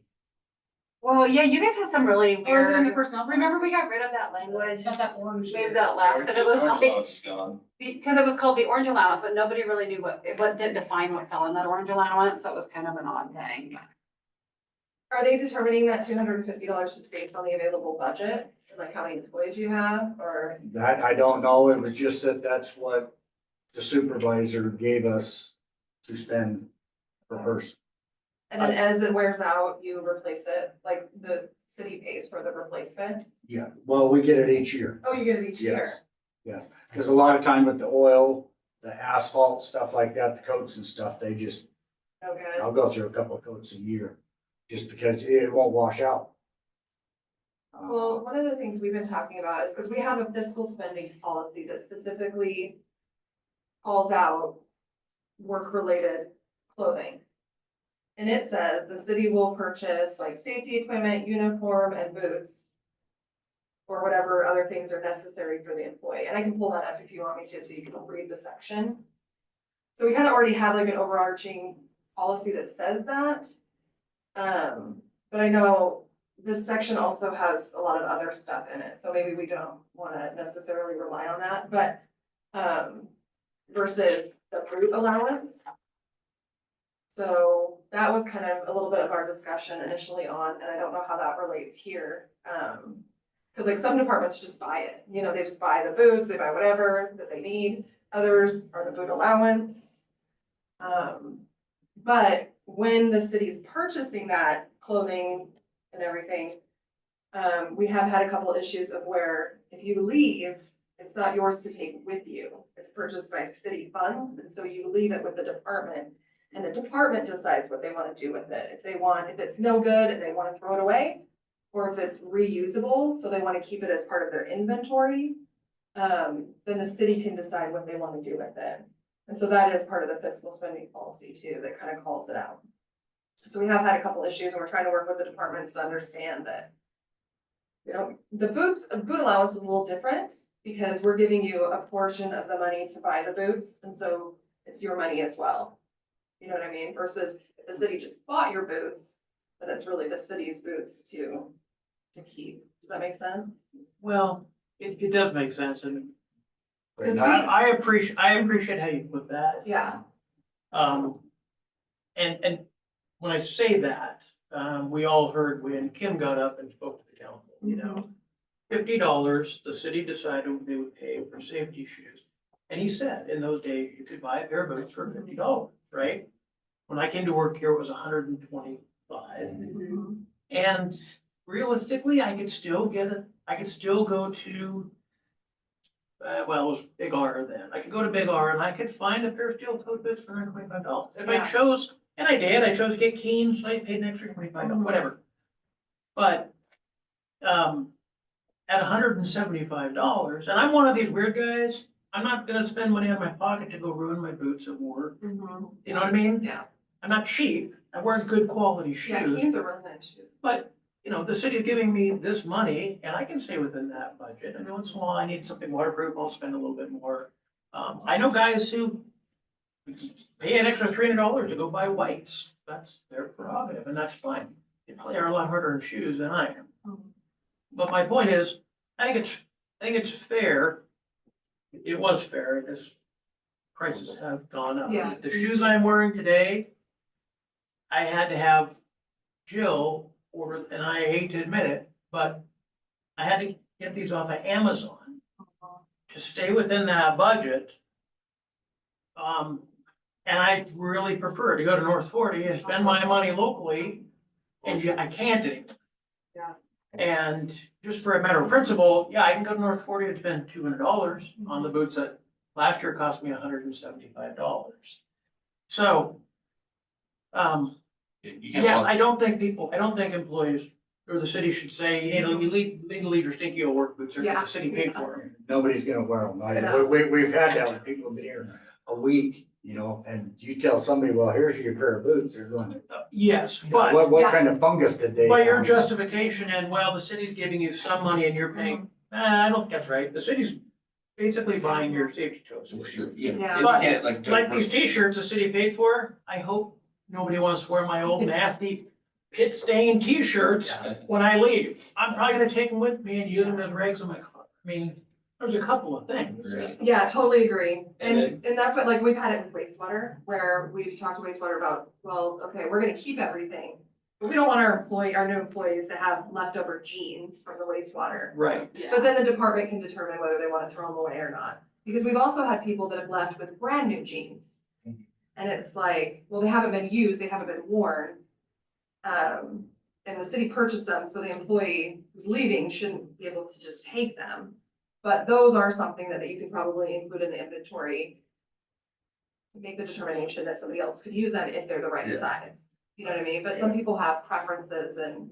well, yeah, you guys had some really Or is it in the weird, personnel? remember we got rid of that language? About that orange. Maybe that last, because it was Orange like, allowance is gone. because it was called the orange allowance, but nobody really knew what didn't define what fell in that orange allowance, so it was kind of an odd thing. Are they determining that $250 just based on the available budget? Like how many employees you have, or? that, I don't know, it was just that that's what the supervisor gave us to spend per person. And then as it wears out, you replace it, like the city pays for the replacement? Yeah, well, we get it each year. Oh, you get it each year? Yes, because a lot of time with the oil, the asphalt, stuff like that, the coats and stuff, Okay. I'll go through a couple of coats a year, just because it won't wash out. Well, one of the things we've been talking about is because we have a fiscal spending policy that specifically calls out work-related clothing. And it says the city will purchase like safety equipment, uniform, and boots, or whatever other things are necessary for the employee. And I can pull that up if you want me to, so you can read the section. So we kind of already have like an overarching policy that says that. But I know this section also has a lot of other stuff in it, so maybe we don't want to necessarily rely on that, but, versus the fruit allowance. So that was kind of a little bit of our discussion initially on, and I don't know how that relates here. Cause like some departments just buy it, they just buy the boots, they buy whatever that they need. Others are the boot allowance. But when the city's purchasing that clothing and everything. We have had a couple issues of where if you leave, it's not yours to take with you. It's purchased by city funds, and so you leave it with the department. And the department decides what they wanna do with it. If it's no good and they wanna throw it away, or if it's reusable, so they wanna keep it as part of their inventory, then the city can decide what they wanna do with it. And so that is part of the fiscal spending policy too, that kind of calls it out. So we have had a couple issues and we're trying to work with the departments to understand that. You know, the boot allowance is a little different because we're giving you a portion of the money to buy the boots, and so it's your money as well. You know what I mean? Versus if the city just bought your boots, then it's really the city's boots to keep. Does that make sense? Well, it does make sense, and Because I appreciate how you put that. Yeah, And when I say that, we all heard when Kim got up and spoke to the council, you know, $50, the city decided they would pay for safety shoes. And he said, in those days, you could buy a pair of boots for $50, right? When I came to work here, it was $125. And realistically, I could still go to, well, it was Big R then. I could go to Big R and I could find a pair of steel toed boots for $125. If I Yeah. chose, and I did, I chose to get Keen, so I paid an extra $25, whatever. But, at $175, and I'm one of these weird guys, I'm not gonna spend money out of my pocket to go ruin my boots at work. You know what I mean? Yeah. I'm not cheap. I wear good quality Yeah, shoes. Keens are really nice shoes. But, you know, the city is giving me this money and I can stay within that budget. And once in a while I need something waterproof, I'll spend a little bit more. I know guys who pay an extra $300 to go buy whites. That's their prerogative and that's fine. They probably are a lot harder in shoes than I am. But my point is, I think it's fair. It was fair. This prices have gone up. Yeah. The shoes I'm wearing today, I had to have Jill order, and I hate to admit it, but I had to get these off of Amazon to stay within that budget. And I really prefer to go to North 40 and spend my money locally, and I can't anymore. Yeah. And just for a matter of principle, yeah, I can go to North 40 and spend $200 on the boots that last year cost me $175. So, You can't yes, walk- I don't think employees or the city should say, you need to leave your stinky old work boots, or Yeah. the city paid for them. Nobody's gonna wear them. No. We've had that when people have been here a week, you know, and you tell somebody, well, here's your pair of boots, they're going, Yes, but what Yeah. kind of fungus did they? by your have? justification and, well, the city's giving you some money and you're paying, I don't think that's right. The city's basically buying your safety toes. Yeah, Yeah. you can't Like these t-shirts the city paid for, I hope nobody wants to wear my old nasty pit stained t-shirts when I leave. I'm probably gonna take them with me and use them as rags in my car. I mean, there's a couple of things. Yeah, totally agree. And And that's what, like, we've had it with wastewater, where we've talked to wastewater about, well, okay, we're gonna keep everything. But we don't want our new employees to have leftover jeans from the wastewater. Right. But then the department can determine whether they wanna throw them away or not. Because we've also had people that have left with brand new jeans. And it's like, well, they haven't been used, they haven't been worn. And the city purchased them, so the employee who's leaving shouldn't be able to just take them. But those are something that you could probably include in the inventory. Make the determination that somebody else could use them if they're the right Yeah. size. You know what I mean? But some people have preferences and,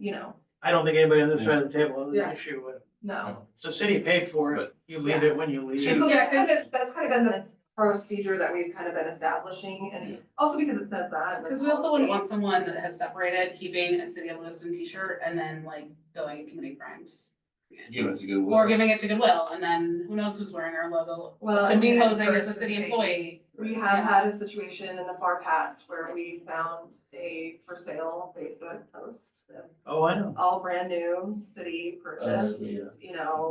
I don't think anybody on this side of the table has an Yeah. issue with it. no. If the city paid for it, you leave it when you leave. And so Yeah, that's kind of been the procedure that we've kind of been establishing, and also because it says that. in the Because we also wouldn't want policy. someone that has separated, keeping a City of Lewiston t-shirt and then like going and committing crimes. Give it to Goodwill. Or giving it to Goodwill, and then who knows who's wearing our logo, Well, could and be we had posing as a first city and employee. We have had a situation in the far past where we found a for sale Facebook post, that Oh, I know. all brand new city purchase, yeah.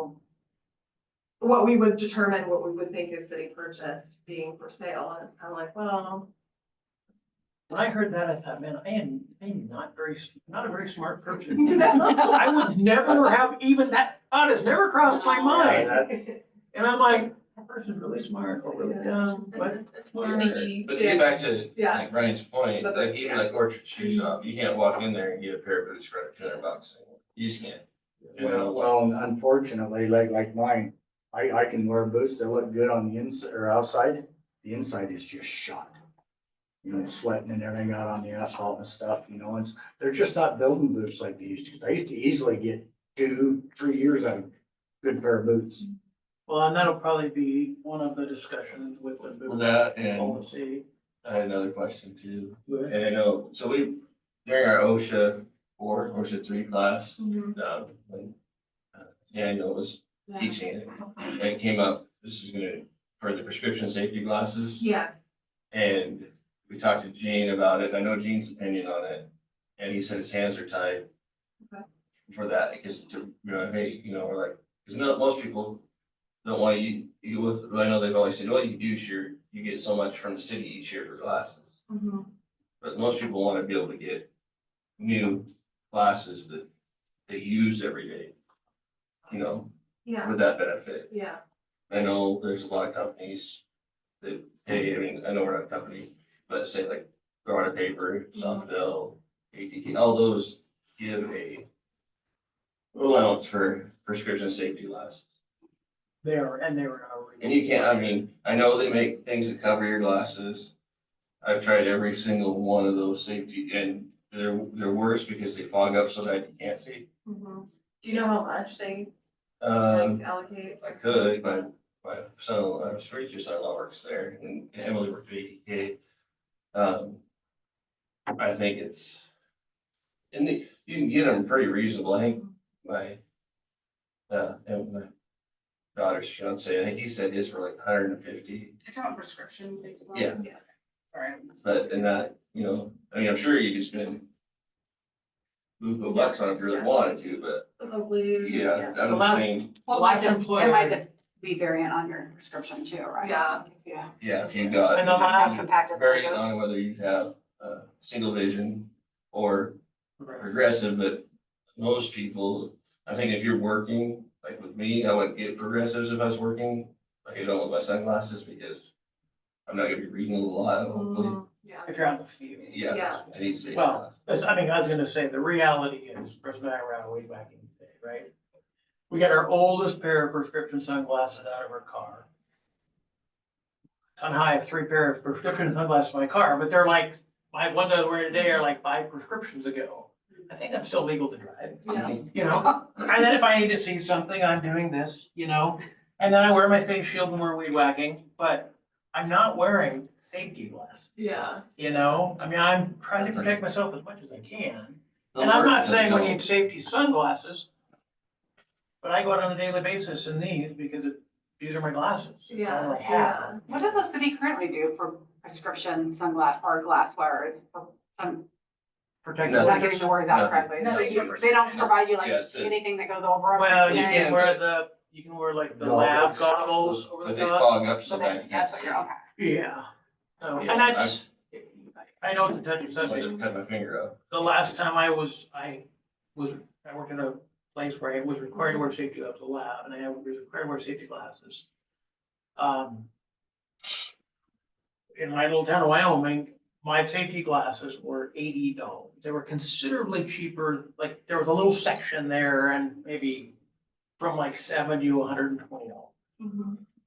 What we would determine, what we would think is city purchase being for sale, and it's kind of like, well, When I heard that, I thought, man, I'm not a very smart person. I would never have even that thought has never crossed my mind. And I'm like, that person's really smart or really dumb, but smart. Sneaky. But to get back to Yeah. like Brian's point, But- like even like Orchard Shoe Shop, you can't walk in there and get a pair of boots for like $200 anymore. You just can't. Well, unfortunately, like mine, I can wear boots that look good on the inside or outside. The inside is just shot. You know, sweating and everything out on the asphalt and stuff, you know, and they're just not building boots like they used to. I used to easily get 2-3 years out of a good pair of boots. Well, and that'll probably be one of the discussions with the Well, boot that and policy. I had another question too. Good. And I know, so we, during our OSHA 3 class, when Daniel was teaching it, and it came up, this is gonna, for the prescription safety glasses. Yeah, And we talked to Gene about it. I know Gene's opinion on it. And he said his hands are tied. Okay. For that, because to, hey, we're like, because most people don't want you, I know they've always said, well, you get so much from the city each year for glasses. But most people want to be able to get new glasses that they use every day, yeah, with that benefit. yeah. I know there's a lot of companies that pay, I know we're not a company, but say like Garner Paper, Sofdale, ATT, all those give a allowance for prescription safety glasses. They are already. And you can't, I know they make things that cover your glasses. I've tried every single one of those safety, and they're worse because they fog up so that you can't see. Do you know how much they allocate? I could, my son, Street's son-in-law works there, and Emily worked at ATK. I think it's, and you can get them pretty reasonable. I think and my daughter's fiance, I think he said his were like 150. You're talking about prescription safety Yeah. glasses? Sorry. But, and that, I'm sure you could spend bucks on it if you really wanted to, but Hopefully. yeah, I'm Well, saying, Well, last it might employer- be variant on your prescription too, right? Yeah. Yeah. yeah, if you got. And the last- Compacted Very lenses. on whether you have single vision or progressive, but most people, I think if you're working, like with me, I wouldn't get progressives if I was working. Like I don't with my sunglasses because I'm not gonna be reading a lot, hopefully. Yeah. If you're out in the field. Yeah, Yeah. I need safety Well, glasses. I was gonna say, the reality is, Chris and I were out way back in the day, right? We got our oldest pair of prescription sunglasses out of our car. Somehow I have 3 pair of prescription sunglasses in my car, but they're like, my ones I was wearing today are like 5 prescriptions ago. I think I'm still legal to drive, Yeah. And then if I need to see something, I'm doing this, and then I wear my face shield when we're weed whacking, but I'm not wearing safety glasses. Yeah. I'm trying to protect myself as much as I can. They'll And I'm work not until saying we you need safety sunglasses. But I go out on a daily basis in these because these are my glasses. It's all I have. What does the city currently do for prescription sunglass or glass wearers? Protect. No. I'm not getting the words out Nothing. correctly. No, They don't provide you like Yeah, it says- anything that goes over them? Well, you Yeah. can wear like the No, lab it's- goggles over But the they top. fog up so So that you they, can't that's what see. you're, okay. Yeah. So, Yeah, and that's, I know it's a touchy I might subject. have cut my finger off. The last time I worked in a place where I was required to wear safety gloves, a lab, and I was required to wear safety glasses. In my little town of Wyoming, my safety glasses were $80. They were considerably cheaper, like there was a little section there and maybe from like $70 to $120.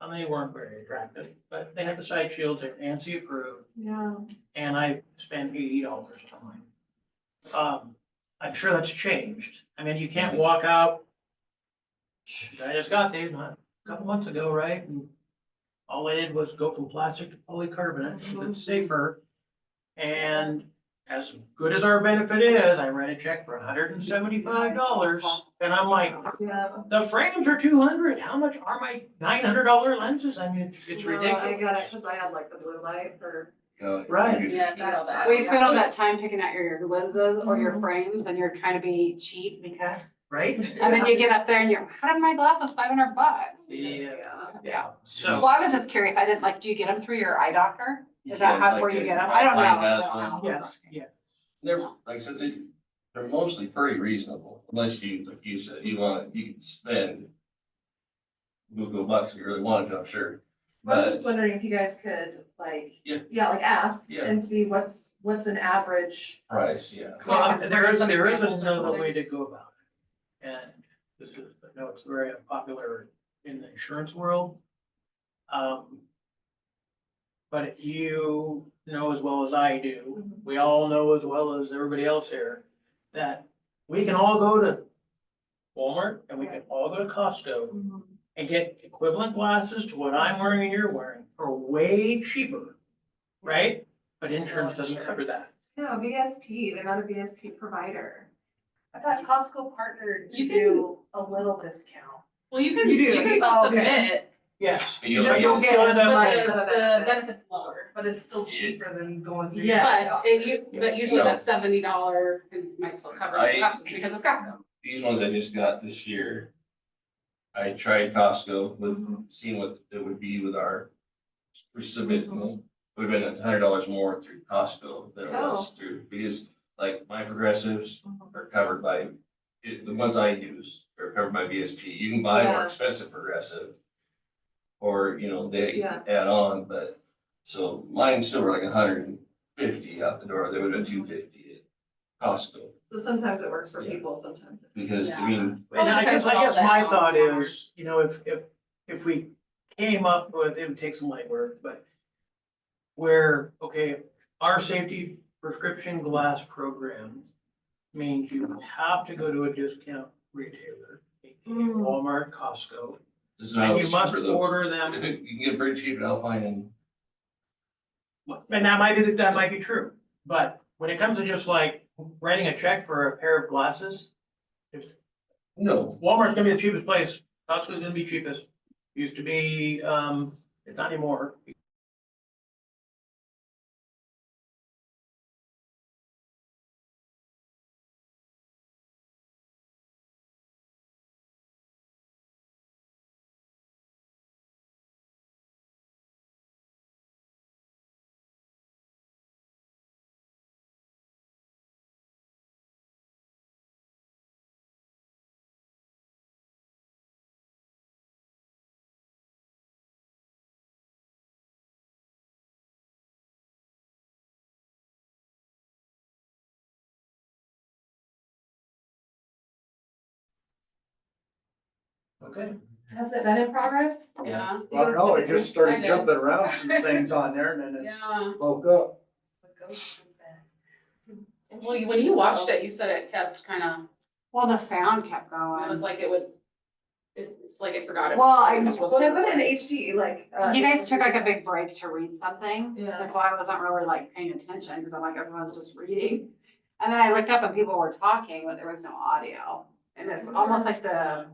And they weren't very attractive, but they had the side shields, they were ANSI approved, Yeah. and I spent $80 on mine. I'm sure that's changed. You can't walk out. I just got these a couple months ago, right? And all I did was go from plastic to polycarbonate, 'cause it's safer. And as good as our benefit is, I write a check for $175, and I'm like, Yeah. the frames are 200. How much are my $900 lenses? It's No, I ridiculous. got it, cause I had like the blue light for. Right. Yeah, I got all that. Well, you spend all that time picking out your lenses or your frames and you're trying to be cheap because, Right? and then you get up there and you're, how did my glasses $500? Yeah. So. Well, I was just curious. I didn't like, do you get them through your eye doctor? Is that how, where you get them? I don't know. I don't know. Yes, yeah. They're, like I said, they're mostly pretty reasonable, unless you, like you said, you can spend buku bucks if you really wanted to, I'm sure. I was But just wondering if you guys could like, Yeah. like ask Yeah. and see what's an average. price, yeah. Well, Yeah, there is some examples or another something. way to go about it. And this is, I know it's very popular in the insurance world. But you know as well as I do, we all know as well as everybody else here, that we can all go to Walmart and we can all go to Costco and get equivalent glasses to what I'm wearing and you're wearing for way cheaper, right? But insurance doesn't cover that. No, VSP, they're not a VSP provider. I thought Costco partnered to You can- do a little discount. Well, you can, You do. you can still Oh, okay. submit, Yes. But you Just don't don't get, get You'll end up but with- the benefit's lower. But it's still cheaper than going through. Yeah. But usually that $70 might still cover the costs because it's Costco. these ones I just got this year. I tried Costco with seeing what it would be with our, we're submitting them. Would have been $100 more through Costco than it was through, because like my progressives are covered by, the ones I use are covered by VSP. You can buy more Yeah. expensive progressive. Or, you know, they Yeah. add on, but, so mine still were like 150 out the door, they would have been 250 at Costco. So sometimes it works for Yeah. people, sometimes it. Because, I mean, And I depends guess what all that my costs thought are. is, you know, if we came up with, it would take some legwork, but where, okay, our safety prescription glass program means you have to go to a discount retailer, aka Walmart, Costco, this is and how you it's must cheaper though. order them. You can get very cheap at Alpine and, And that might be true, but when it comes to just like writing a check for a pair of glasses, if no, Walmart's gonna be the cheapest place, Costco's gonna be cheapest. Used to be, it's not anymore. Okay. Has it been in progress? Yeah, I don't know, it just I started did. jumping around some things on there and then it's yeah. woke up. The ghost is back. Well, when you watched it, you said it kept kind of, Well, the sound kept going. it was like it would, it's like it forgot it. Well, I- it was supposed When I to put it in record. HD, like. You guys took like a big break to read something. Yeah. That's why I wasn't really like paying attention, because I'm like, everyone's just reading. And then I looked up and people were talking, but there was no audio. And it's almost like the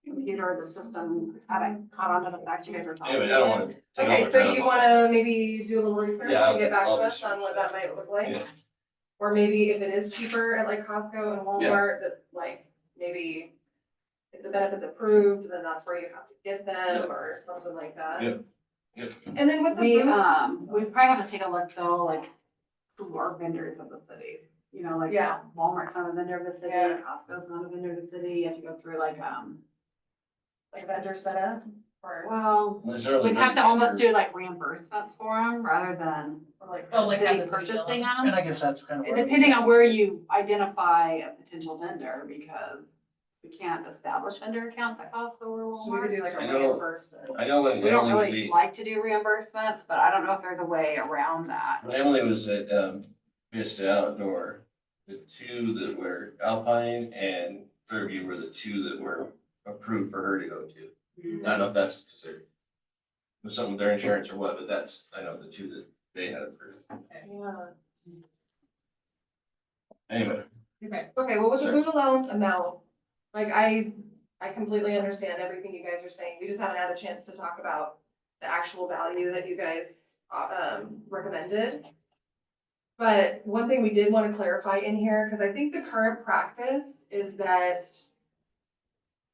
computer, the system had caught on to the fact you guys were talking. anyway, I don't wanna. take all Okay, my so time. you wanna maybe do a little research Yeah, and get back to I'll us on research what that might look like? Yeah. Or maybe if it is cheaper at like Costco and Walmart, that like, maybe if the benefit's approved, then that's where you have to get them or something like that. Yep. Yep. And then with the We, booth, we probably have to take a look though, like, who are vendors of the city. You know, like Yeah. Walmart's not a vendor of the city, Yeah. Costco's not a vendor of the city. You have to go through like, like vendor setup or, well, There's early we'd have to bird almost vendor. do like reimbursements for them rather than or like. Oh, like city have the city purchasing bill. them. And I guess that's kind of. And where- depending on where you identify a potential vendor, because we can't establish vendor accounts at Costco or So we could Walmart. do like a I know. reimbursement. I know when We don't Emily was really the, like to do reimbursements, but I don't know if there's a way around that. when Emily was at, Vista Outdoor, the two that were Alpine and Fairview were the two that were approved for her to go to. I don't know if that's considered with something with their insurance or what, but that's, I know the two that they had approved. Yeah. Anyway, Okay, Okay, well, with the Sure. boot allowance amount, like I completely understand everything you guys are saying. We just haven't had a chance to talk about the actual value that you guys, recommended. But one thing we did want to clarify in here, because I think the current practice is that,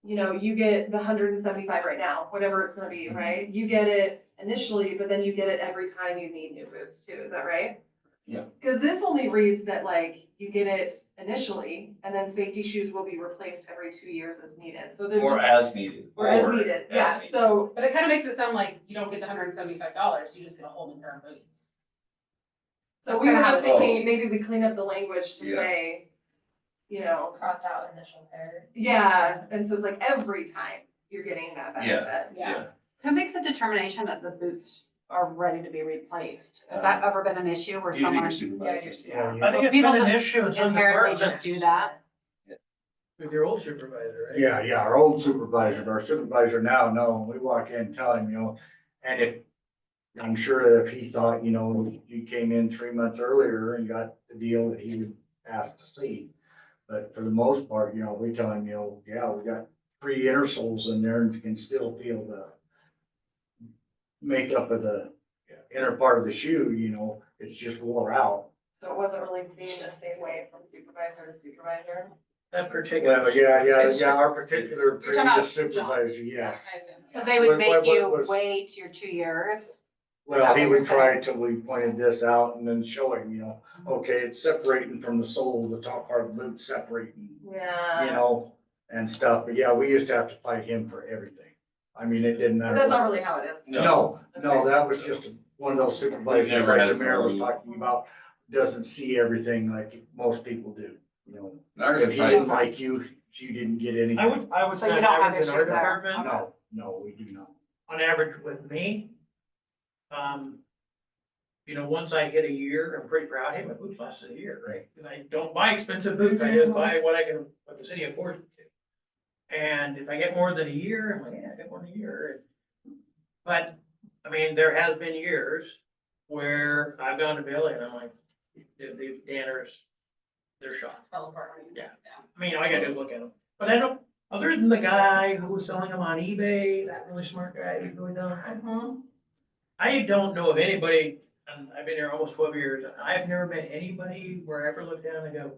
you know, you get the 175 right now, whatever it's gonna be, right? You get it initially, but then you get it every time you need new boots too, is that right? Yeah. Cause this only reads that like you get it initially and then safety shoes will be replaced every 2 years as needed. So then Or as needed. or as needed, yeah, so But it kind of makes it sound like you don't get the $175, you just get a whole new pair of boots. So we were Kinda how just it thinking, is. maybe we clean up the language to Yeah. say, you know, Cross out initial pair. yeah, and so it's like every time you're getting that benefit. Yeah. Who makes a determination that the boots are ready to be replaced? Has that ever been an issue where Usually your someone supervisors. Yeah, I think So it's people been an just issue in some inherently departments. just do that? With your old supervisor, right? Yeah, our old supervisor, but our supervisor now, no, we walk in and tell him, and if, I'm sure if he thought, you came in 3 months earlier and got the deal that he would ask to see. But for the most part, we tell him, yeah, we got 3 inner soles in there and you can still feel the makeup of the inner part of the shoe, it's just wore out. So it wasn't really seen the same way from supervisor to supervisor. That particular. Well, yeah, our particular You're talking about previous supervisor, yes. I assume. So they would make What you was- wait your 2 years? Well, he what would you're try till we pointed this out and then show him, okay, it's separating from the sole, the top part of the boot separating, Yeah. and stuff. But yeah, we used to have to fight him for everything. I mean, it didn't But matter. that's what not it really was. how it is. No, that was just one of those supervisors never like had a the mayor was problem. talking about, doesn't see everything like most people do. Ours If is he probably- didn't like you didn't get anything. I would So say you on don't have average in our issues there? department, No, we do not. on average with me, once I hit a year, I'm pretty proud, hey, my boots lasted a year, right? And I don't buy expensive boots, I just buy what the city affords me to. And if I get more than a year, I'm like, yeah, I got more than a year. But, I mean, there has been years where I've gone to Billy and I'm like, these Danners, they're shot. Fell apart on you. Yeah. I mean, all I gotta do is look at them. But I don't, other than the guy who was selling them on eBay, that really smart guy who's really done, Mhm. I don't know of anybody, and I've been here almost 12 years, and I've never met anybody where I ever look down and go,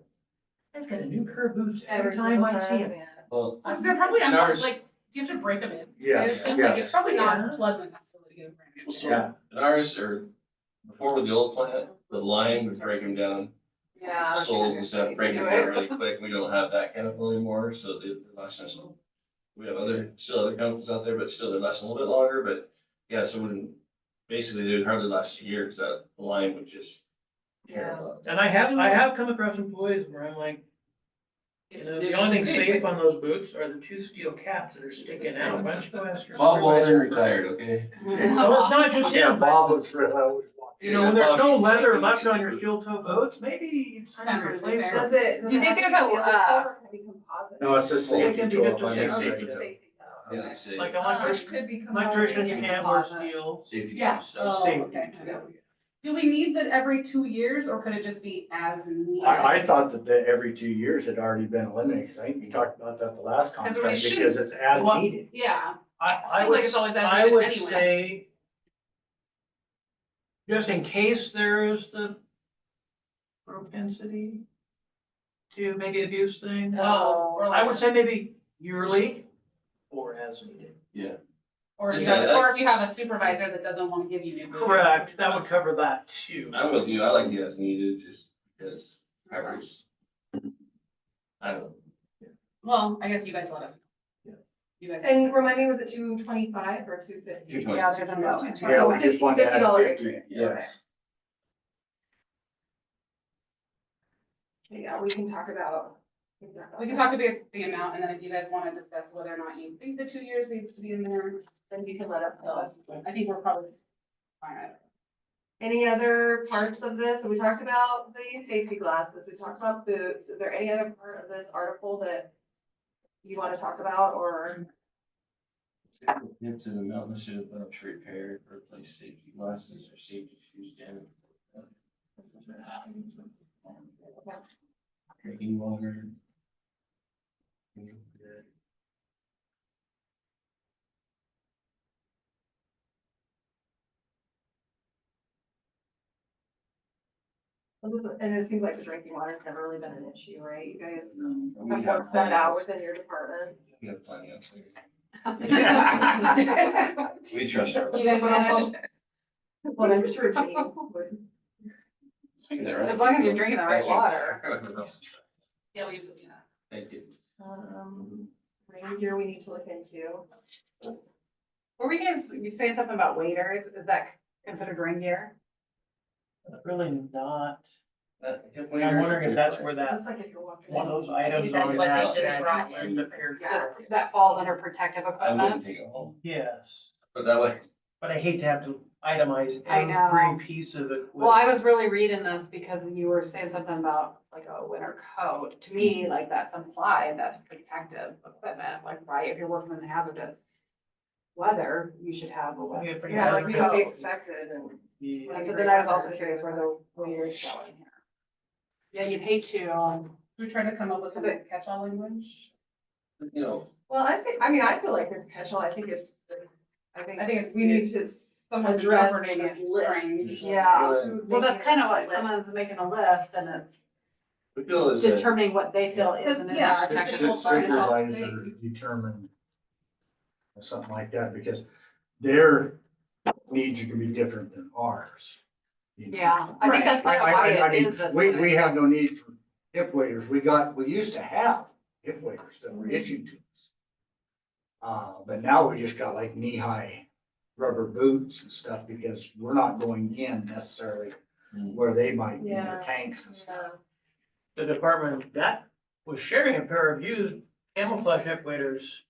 that's got a new pair of boots every time I see him. yeah. Well, Well, 'cause they're probably, I'm Ours- like, you have to break them in. I Yes, assume like it's yes. probably Yeah. not pleasant necessarily to get a brand new. so Yeah. in ours, or before with the old plant, the line would break them down, Yeah. soles and stuff, break them down really quick. We don't have that chemical anymore, so they last us. We have still other chemicals out there, but still they last a little bit longer, but yeah, so basically they would hardly last a year, because that line would just tear Yeah. up. And I have come across employees where I'm like, It's the new. only thing safe on those boots are the 2 steel caps that are sticking out. Why don't you go ask your Bob Waldron supervisor? retired, okay? Well, it's not just Yeah, him, but Bob was real, I always wanted. when there's no leather left on your steel toe boots, maybe it's time to Time to replace repair. them. Does it? Do you think there's a, Can it be composite? No, it's a It safety can be tool. just a if I'm not safety mistaken. Safety though, Yeah, okay. it's safe. Like It electricians, could be electricians composite. can't wear composite. steel. Safety Yeah. shoes. Oh, Safety. okay. Yeah. Do we need that every 2 years, or could it just be as needed? I thought that every 2 years had already been eliminated, 'cause I think we talked about that the last Because we contract, shouldn't- because it's as Well, needed. Yeah, I Seems would, like it's always as I needed would anyway. say, just in case there is the propensity to maybe abuse thing, oh, or I like, would say maybe yearly or as needed. Yeah, or if Is you have, that- or if you have a supervisor that doesn't want to give you new boots. Correct, that would cover that too. I'm with you, I like the as needed, just because covers. I don't know. Well, I guess you guys let us. Yeah. You guys. And remind me, was it 225 or 250? 220. Yeah, there's a note. Yeah, we just wanted to add $50 50, increase, yes. Okay. Yeah, we can talk about. We can talk about the amount, and then if you guys want to discuss whether or not you think the 2 years needs to be in there, then you can let us know. I think we're probably fine. Any other parts of this? So we talked about the safety glasses, we talked about boots. Is there any other part of this article that you want to talk about or? You have to amount listed above to repair, replace safety glasses or safety shoes damaged. Drinking water. And it seems like the drinking water's never really been an issue, right? You guys We have have worked that out plenty. within your department. We have plenty up Well, there. We trust our. You guys manage. I'm sure Jean would. As long as you're drinking the right water. Yeah, we, yeah. Thank you. Rain gear we need to look into. Were we guys, you saying something about waiters? Is that considered rain gear? Really not. I'm I'm wondering if that's where that, Looks like if you're walking. one of those I think items that's on what they that. just that brought is in. appeared Yeah, for. that falls under protective I equipment. wouldn't take it home, Yes, but that way, but I hate to have to itemize I know. every piece of equipment. Well, I was really reading this because you were saying something about like a winter coat. To me, like that's implied, that's protective equipment, like, right, if you're working in hazardous weather, you should have a Yeah, winter pretty Yeah, like we would be coat. expected and. Yeah. And so then I was also curious where the waiters go in here. Yeah, you'd hate to, We try to come up with some catch-all language. you know, Well, I feel like it's casual, I think it's, I think it's. we need to Someone's address interpreting this it list. strange. yeah, Right. well, that's kind of what List. someone's making a list and it's we feel is that determining what they feel is and isn't Yeah, protected. typical financial Supervisor states. determine something like that, because their needs are gonna be different than ours. You know? Yeah, I think that's kind of why I mean, it is this we way. have no need for hip waders. We used to have hip waders that were issued to us. But now we just got like knee-high rubber boots and stuff because we're not going in necessarily where they might be in their Yeah. tanks and stuff. The department that was sharing a pair of used camouflage hip waders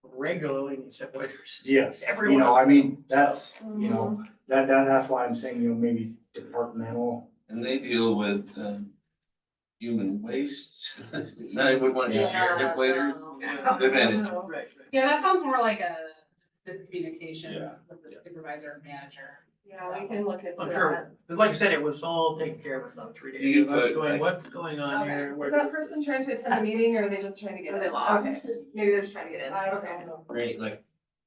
regularly needs hip waders. Yes, you Everyone know, else I mean, does. that's, you know, that's why I'm saying, you know, maybe departmental. and they deal with, human waste. Now you would want to share hip waders. They've been- Right, right. Yeah, that sounds more like a miscommunication Yeah. with the supervisor and manager. Yeah, we can look into I'm that. sure, but like I said, it was all taken care of in about 3 days. You I was put, going, like- what's going on Okay. here? Is that person trying to attend the meeting or are they just trying to get Or in? they lost. Okay, maybe they're just trying to get in, okay. Rain, like,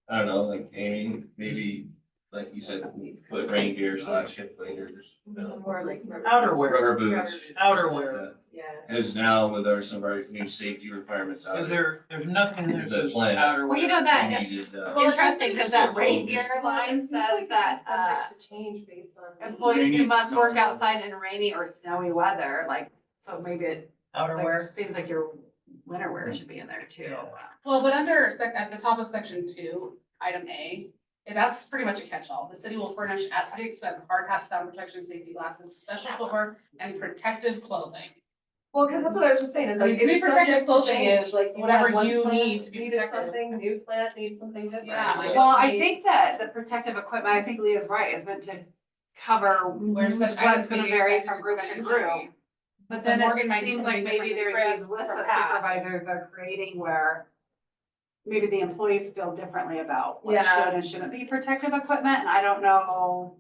I don't know, like Amy, maybe, like you said, put rain gear / hip waders. You know, Or like. Outerwear. rubber boots. Outerwear. Yeah. Yeah. Because now with some of our new safety requirements out Because there. there's nothing in there that The says plan. outerwear. Well, you know, that is needed, Well, it's interesting because that rain gear Well, it line seems says like that, it's subject to change based on. employees who Rainy, must work snowy. outside in rainy or snowy weather, like, so maybe it, like, Outerwear. seems like your winter wear should be in there too. Yeah. Well, but at the top of section 2, item A, that's pretty much a catch-all. The city will furnish at city expense hard hats, sound protection, safety glasses, special footwear, and protective clothing. Well, because that's what I was just saying, it's I mean, like, to me, it's protective subject to clothing change, is like whatever had one you plant need to be needed protected. Something, new plant needs something different. Yeah, like- Well, I think that the protective equipment, I think Leah's right, is meant to cover Where such what's items gonna may be vary expected from to group prevent to group. injury. But So then Morgan it might be seems like something maybe different there's than these Chris lists or that Pat. supervisors are creating where maybe the employees feel differently about what Yeah. should and shouldn't be protective equipment, and I don't know.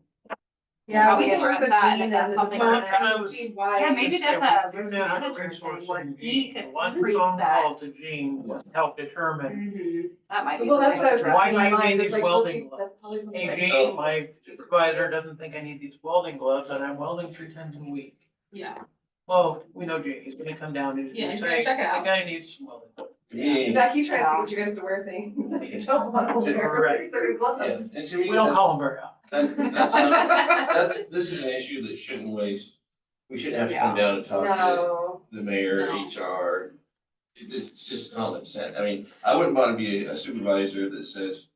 Yeah, how we can work address with that, and Gene if that's and the something Well, department I and was- see why. Yeah, maybe that's a Give risk them a manager resource thing, where in he Gene. could One phone call to preset. Gene will help determine, That might be. Well, the that's what I was. way. Why thinking do in you my mind, need it's these like, welding really, gloves? that's probably something hey, like- Gene, my supervisor doesn't think I need these welding gloves and I'm welding 3 times a week. Yeah, Well, we know Jake, he's gonna come down and he's Yeah, gonna he's gonna say, check it the out." guy needs some welding gloves. Yeah. Becky tries to get you guys to wear things that you don't want to wear, Right. certain Yeah, gloves. and to We me, don't that's, call them very often. this is an issue that shouldn't waste. We shouldn't have to come down and talk to No, the mayor, No. HR. It's just common sense. I mean, I wouldn't want to be a supervisor that says,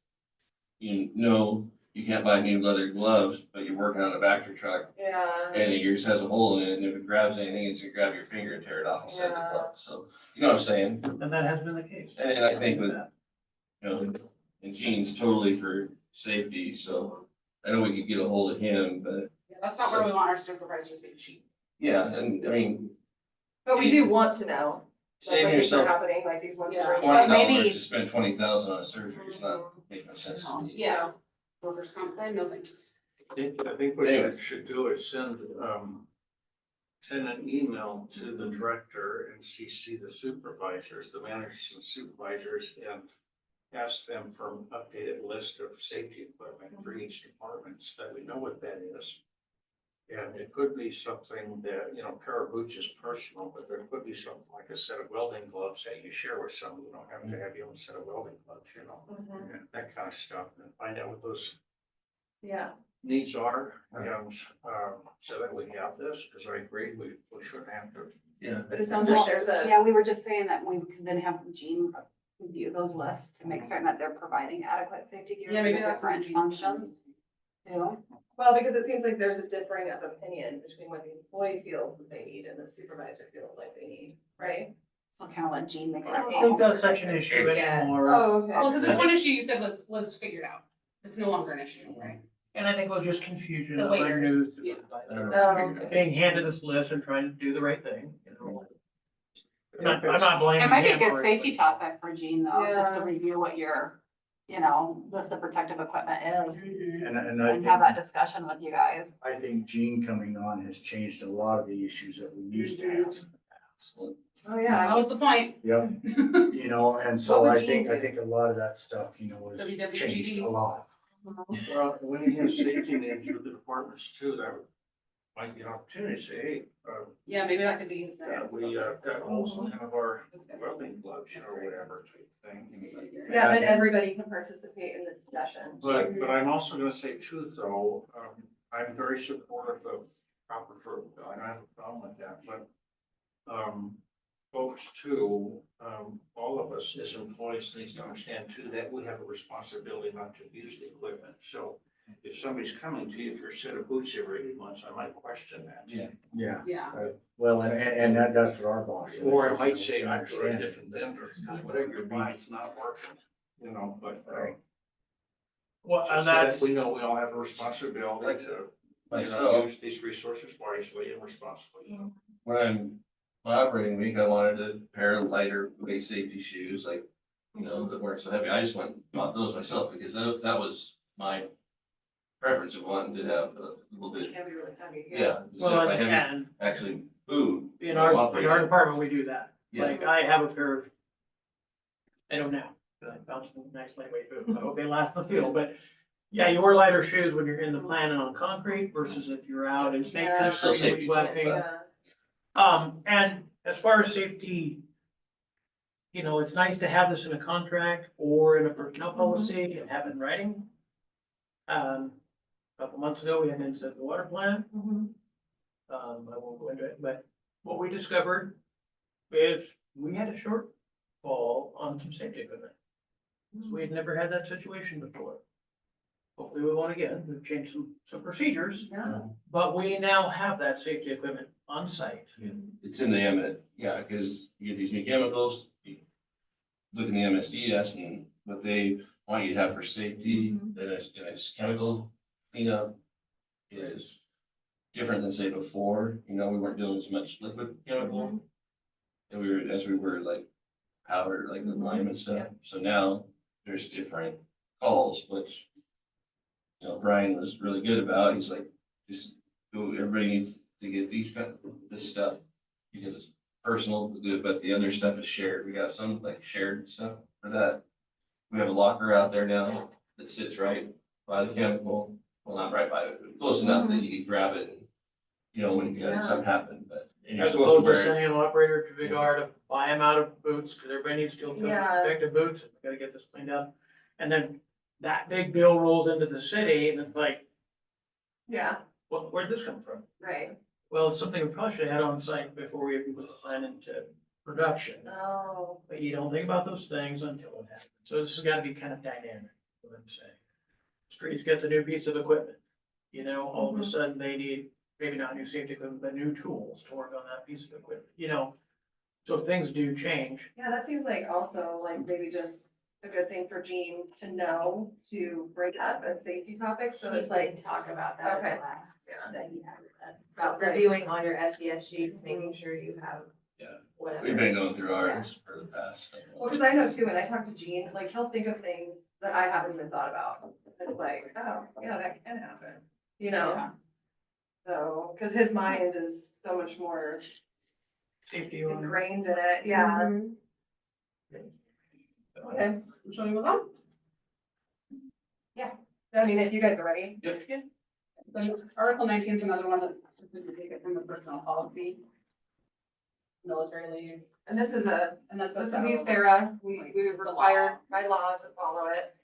you know, you can't buy new leather gloves, but you're working on a Vector truck yeah. and it yours has a hole in it, and if it grabs anything, it's gonna grab your finger and tear it off instead of the Yeah. glove. So, you know what I'm saying? And that has been the case. And I think with, you know, and Gene's totally for safety, so I know we could get a hold of him, but yeah, that's not where we want our supervisors to be cheap. yeah, and I mean, But we do want to know. like, saving when things are yourself happening, like these ones. Yeah. are- $20 maybe- to spend 20,000 on a surgery, it's not making no sense to me. Yeah. Workers' comp claim, no thanks. I think what you should do is send an email to the director and CC the supervisors, the managers and supervisors, and ask them for an updated list of safety equipment for each department, so that we know what that is. And it could be something that, you know, pair of boots is personal, but there could be something like a set of welding gloves that you share with someone. You don't have to have your own set of welding gloves, you know, Mhm. and that kind of stuff, and find out what those Yeah, needs are, and, so that we have this, because I agree, we shouldn't have to. Yeah. But it sounds like there's a, Yeah, we were just saying that we could then have Jean review those lists to make certain that they're providing adequate safety gear. Yeah, maybe for that's different Jean's functions. Too. well, because it seems like there's a differing of opinion between what the employee feels that they need and the supervisor feels like they need, right? So kind of let Jean make I that. don't think that's such an issue Yeah. anymore. Oh, okay. Well, because this one issue you said was figured out. It's no longer an issue, right? And I think it was just confusion The of a new waiters, yeah. supervisor Oh, okay. being handed this list and trying to do the right thing, you know. I'm not blaming It might be a him good or safety anybody. topic for Jean though, just Yeah. to review what your, you know, list of protective equipment is. Mhm. And I And have that think, discussion with you guys. I think Gene coming on has changed a lot of the issues that we used to have. Oh, That yeah. was the point. Yep, you know, and so What would I think, Gene I think a lot of that stuff, you know, has WWGD. changed a lot. Well, when you have safety needs with the departments too, that might be an opportunity to say, hey, Yeah, maybe that could be. we, got holes in kind of our welding gloves, you know, or whatever type thing. Yeah, then everybody can participate in the discussion. But I'm also gonna say too, though, I'm very supportive of proper protocol, I don't have a problem with that, but, folks too, all of us as employees needs to understand too, that we have a responsibility not to abuse the equipment, so if somebody's coming to you for a set of boots every 8 months, I might question that. Yeah. Yeah, Yeah. well, and that's what our boss. says, Or I is, might you say, know, I'm for a understand different that vendor, it's because not whatever gonna you're be- buying's not working, you know, but, Well, so and that that's, we know we all have a responsibility to, you know, Myself, use these resources wisely and responsibly. when I'm my operating week, I wanted a pair of lighter weight safety shoes, like, you know, that weren't so heavy. I just went and bought those myself because that was my preference of wanting to have a little bit, Can be really heavy. yeah. instead well, of my and, heavy, and actually, food. in our operating. department, we do that. Yeah. Like, I have a pair of, I don't know, I found some nice lightweight boots. I hope they last in the field, but yeah, you wear lighter shoes when you're in the plant and on concrete versus if you're out in snake Yeah. There's still country, safety wet to it, paint. And as far as safety, you know, it's nice to have this in a contract or in a personnel policy and have it in writing. A couple months ago, we had an incident at the water plant. Mhm. I won't go into it, but what we discovered is we had a shortfall on some safety equipment. So we had never had that situation before. Hopefully we won't again. We've changed some procedures, Yeah. but we now have that safety equipment on site. It's in the yeah, because you get these new chemicals, you look in the MSDS and what they want you to have for safety, then it's chemical cleanup is different than say before, you know, we weren't doing as much liquid chemical. And as we were like powder, like the lime and stuff, so now there's different calls, which, you know, Brian was really good about, he's like, just go, everybody needs to get this stuff, because it's personal, but the other stuff is shared, we got some like shared stuff for that. We have a locker out there now that sits right by the chemical, well, not right by it, but close enough that you can grab it, and, you know, when you got something happen, but. And you're As supposed to opposed to wear it. sending an operator to Big R to buy them out of boots, because everybody needs steel toe Yeah. protective boots, we gotta get this cleaned up. And then that big bill rolls into the city and it's like, Yeah, where'd this come from? right. Well, it's something we probably should have had on site before we even put the plan into production. Oh, But you don't think about those things until it happens. So this has gotta be kind of dynamic, what I'm saying. Streets gets a new piece of equipment, you know, all of a sudden they need, maybe not new safety equipment, but new tools to work on that piece of equipment, you know? So things do change. yeah, that seems like also like maybe just a good thing for Jean to know to bring up a safety topic, so it's like, talk about that Okay. at the last, Yeah. that he had with us. About reviewing all your SES sheets, making sure you have. Yeah. Whatever. We've been going through ours for the past. well, cause I know too, when I talk to Jean, like he'll think of things that I haven't even thought about. It's like, oh, yeah, that can happen, you know? Yeah. So, cause his mind is so much more Safety on. ingrained in it, yeah. Okay, Shall we move on? I mean, if you guys are ready. Then Article 19 is another one that we take it from the personnel policy. Military leave, And this is and that's. this is you, Sarah, we were required by law to follow it.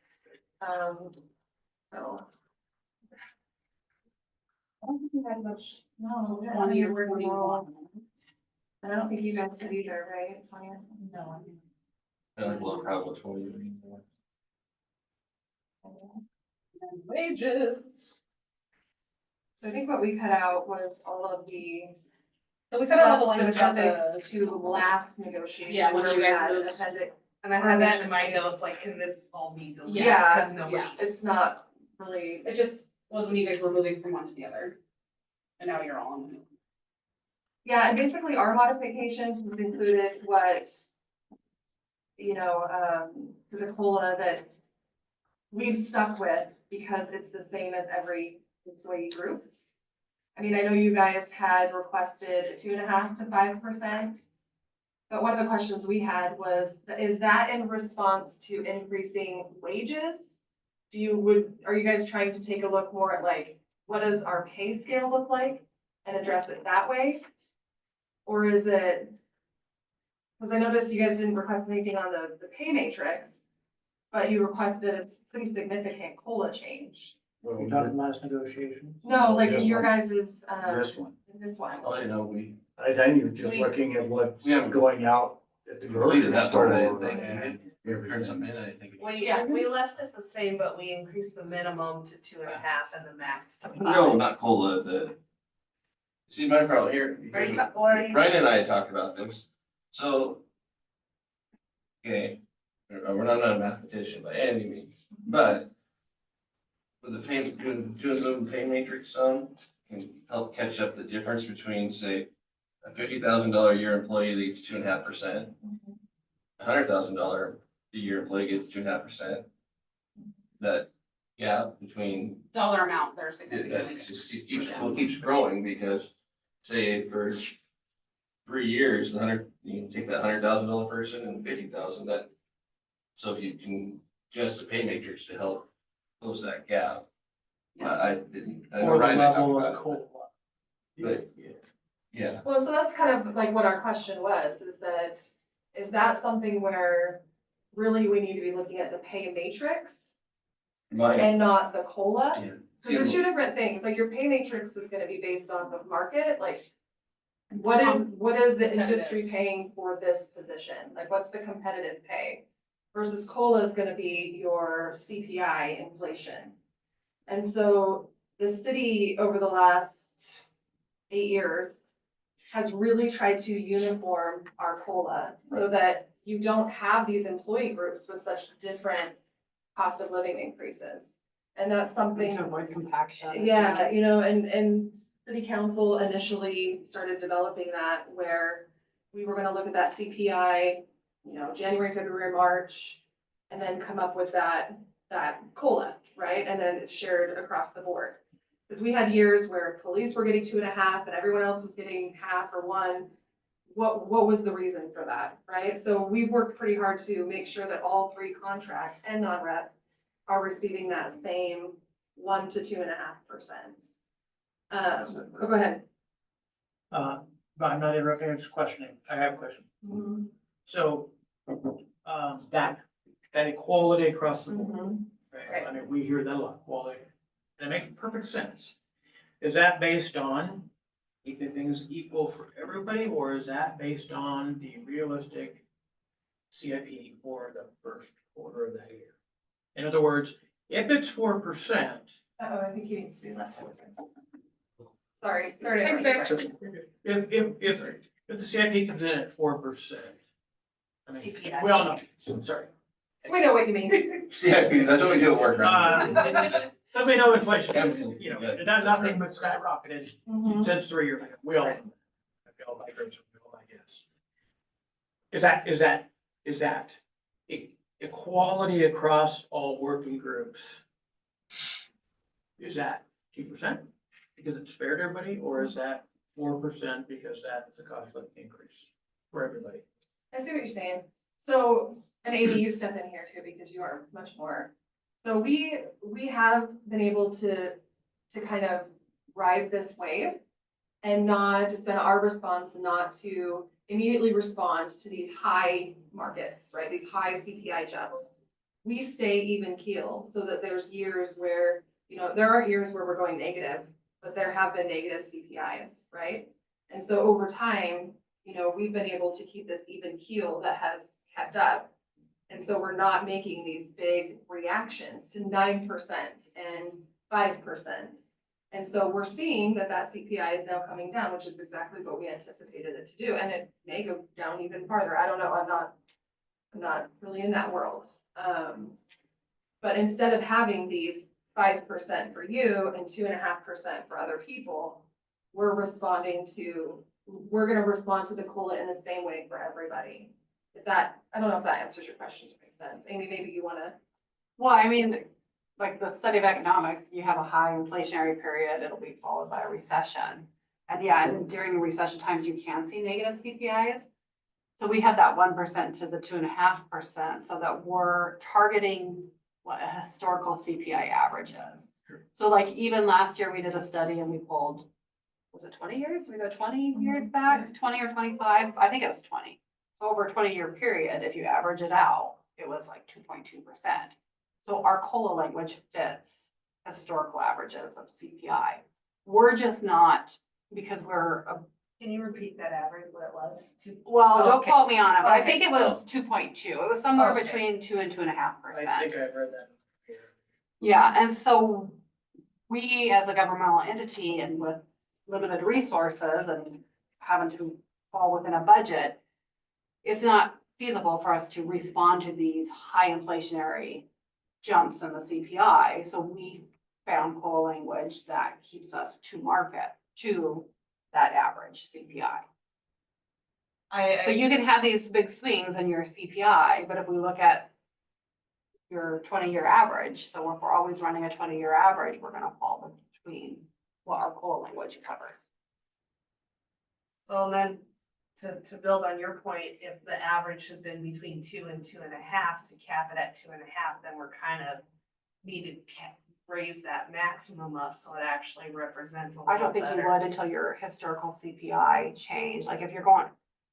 So. I don't think we had much, no. we had 20 or more 21. And I don't think you guys did either, right? Tanya? No. I like low travel for you. And wages. So I think what we cut out was all of the So we cut out all the stuff language about specific the. to last negotiation. Yeah, when where you we guys had moved. appendix. And I had that in my notes, like, can this all be deleted? Yeah, Because nobody's. It's not really, It just was when you guys were moving from one to the other. And now you're all on. yeah, and basically our modifications was included what, to the COLA that we've stuck with because it's the same as every employee group. I mean, I know you guys had requested 2.5% to 5%. But one of the questions we had was, is that in response to increasing wages? Are you guys trying to take a look more at like, what does our pay scale look like and address it that way? Or is it, because I noticed you guys didn't request anything on the pay matrix, but you requested a pretty significant COLA change. Well, You talking last negotiation? No, like in This your one. guys's, this one. this one. Oh, I didn't know we I think you're just We- looking at what's we haven't going out at the completed grocery that part, I store didn't think. and Turn something everything. in, I didn't think. We left it the same, but we increased the minimum to 2.5 and the max to 5. No, not COLA, see, my problem here. Right, Lori? Brian and I had talked about this, so. Okay, we're not a mathematician by any means, but. With the pay, doing the pay matrix sum, can help catch up the difference between, say, a $50,000 a year employee that gets 2.5%. $100,000 a year employee gets 2.5%. That gap between Dollar amount, they're It significantly. that just keeps growing because, say, for 3 years, you can take that $100,000 person and 50,000, that. So if you can adjust the pay matrix to help close that gap. I didn't, I know Or the Ryan and I talked level about of it, COLA. but- yeah, Well, so that's kind of like what our question was, is that something where really we need to be looking at the pay matrix my, and not the COLA? yeah. Because they're two different things, like your pay matrix is gonna be based off of market, like what is the industry Competitive. paying for this position? Like, what's the competitive pay? Versus COLA is gonna be your CPI inflation. And so the city over the last 8 years has really tried to uniform our COLA so that you don't have these employee groups with such different cost of living increases. And that's something. To avoid compaction. Yeah, and city council initially started developing that where we were gonna look at that CPI, January, February, March, and then come up with that COLA, right? And then it's shared across the board. Because we had years where police were getting 2.5 and everyone else was getting half or 1. What was the reason for that, right? So we've worked pretty hard to make sure that all 3 contracts and non-reps are receiving that same 1 to 2.5%. Go ahead. But I'm not interrupting, I'm just questioning. I have a question. So, that equality across the board, right? I mean, we hear that a lot, equality, and it makes perfect sense. Is that based on keeping things equal for everybody, or is that based on the realistic CIP for the first quarter of the year? In other words, if it's 4%, Uh-oh, I think he needs to do that. Sorry. Thanks, Dick. if the CIP comes in at 4%. I mean, CPI. we all know, sorry. We know what you mean. CIP, that's what we do at work, right? Let me know inflation, Absolutely, you know, yeah. it does nothing but skyrocketed since 3 years ago. We all like it, I guess. Is that equality across all working groups? Is that 2% because it's fair to everybody, or is that 4% because that's a cost of living increase for everybody? I see what you're saying. So, and Amy, you step in here too, because you are much more. So we have been able to kind of ride this wave and it's been our response not to immediately respond to these high markets, right? These high CPI jumps. We stay even keel so that there's years where, there aren't years where we're going negative but there have been negative CPIs, right? And so over time, we've been able to keep this even keel that has kept up. And so we're not making these big reactions to 9% and 5%. And so we're seeing that CPI is now coming down, which is exactly what we anticipated it to do. And it may go down even farther. I don't know. I'm not really in that world. But instead of having these 5% for you and 2.5% for other people, we're gonna respond to the COLA in the same way for everybody. I don't know if that answers your question, or makes sense. Amy, maybe you wanna. Well, I mean, like the study of economics, you have a high inflationary period, it'll be followed by a recession. And yeah, and during recession times, you can see negative CPIs. So we had that 1% to the 2.5%, so that we're targeting what a historical CPI average is. So like even last year, we did a study and we pulled, was it 20 years? We go 20 years back, 20 or 25? I think it was 20. So over a 20-year period, if you average it out, it was like 2.2%. So our COLA language fits historical averages of CPI. We're just not, because we're, Can you repeat that average, what it was? well, don't Okay. quote me on it, but I Okay. think it was 2.2. It was somewhere Okay. between 2 and 2.5%. I think I've read that here. Yeah, and so we, as a governmental entity and with limited resources and having to fall within a budget, it's not feasible for us to respond to these high inflationary jumps in the CPI. So we found COLA language that keeps us to market, to that average CPI. So you can have these big swings in your CPI, but if we look at your 20-year average, so if we're always running a 20-year average, we're gonna fall between what our COLA language covers. So then, to build on your point, if the average has been between 2 and 2.5, to cap it at 2.5, then we're kind of need to raise that maximum up so it actually represents a I little don't think you better. would until your historical CPI change. Like if you're going,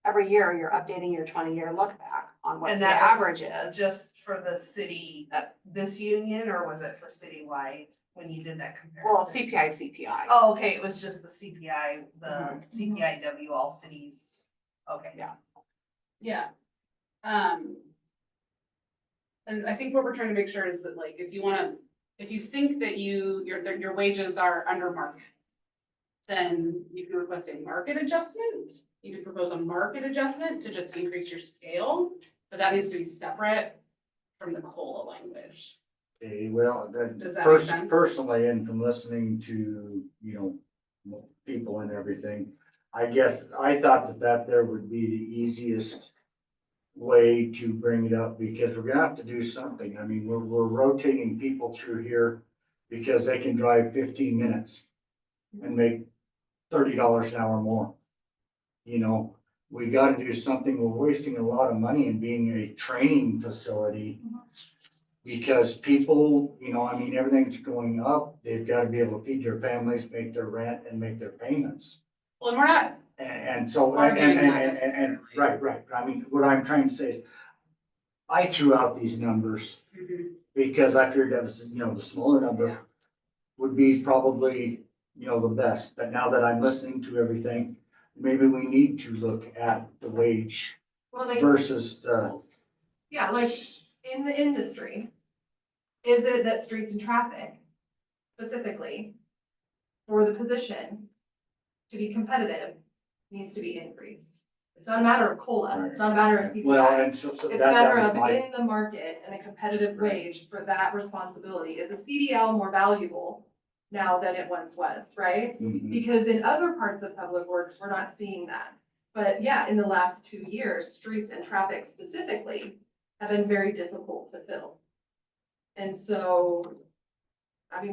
every year, you're updating your 20-year look back on what And the that was average is. Just for the city, this union, or was it for citywide when you did that comparison? Well, CPI. Oh, okay, it was just the CPI, the Mhm. CPIW, all cities. Okay. Yeah. Yeah. And I think what we're trying to make sure is that like, if you think that your wages are under market, then you can request a market adjustment. You can propose a market adjustment to just increase your scale, but that needs to be separate from the COLA language. Okay, well, Does that make sense? personally, and from listening to, people and everything, I guess I thought that there would be the easiest way to bring it up, because we're gonna have to do something. I mean, we're rotating people through here because they can drive 15 minutes and make $30 an hour more. We gotta do something. We're wasting a lot of money in being a training facility. Because people, everything's going up, they've gotta be able to feed their families, make their rent and make their payments. Well, and we're not, And so, Arguing that and, necessarily. right, I mean, what I'm trying to say is, I threw out these numbers because I figured that was, the smaller number would be probably, the best. But now that I'm listening to everything, maybe we need to look at the wage Well, like, versus the. yeah, like in the industry, is it that streets and traffic specifically for the position to be competitive needs to be increased? It's not a matter of COLA, it's not a matter of Well, CPI. and so It's a that matter was of my. in the market and a competitive Right. wage for that responsibility. Is a CDL more valuable now than it once was, right? Mhm. Because in other parts of public works, we're not seeing that. But yeah, in the last 2 years, streets and traffic specifically have been very difficult to fill. And so,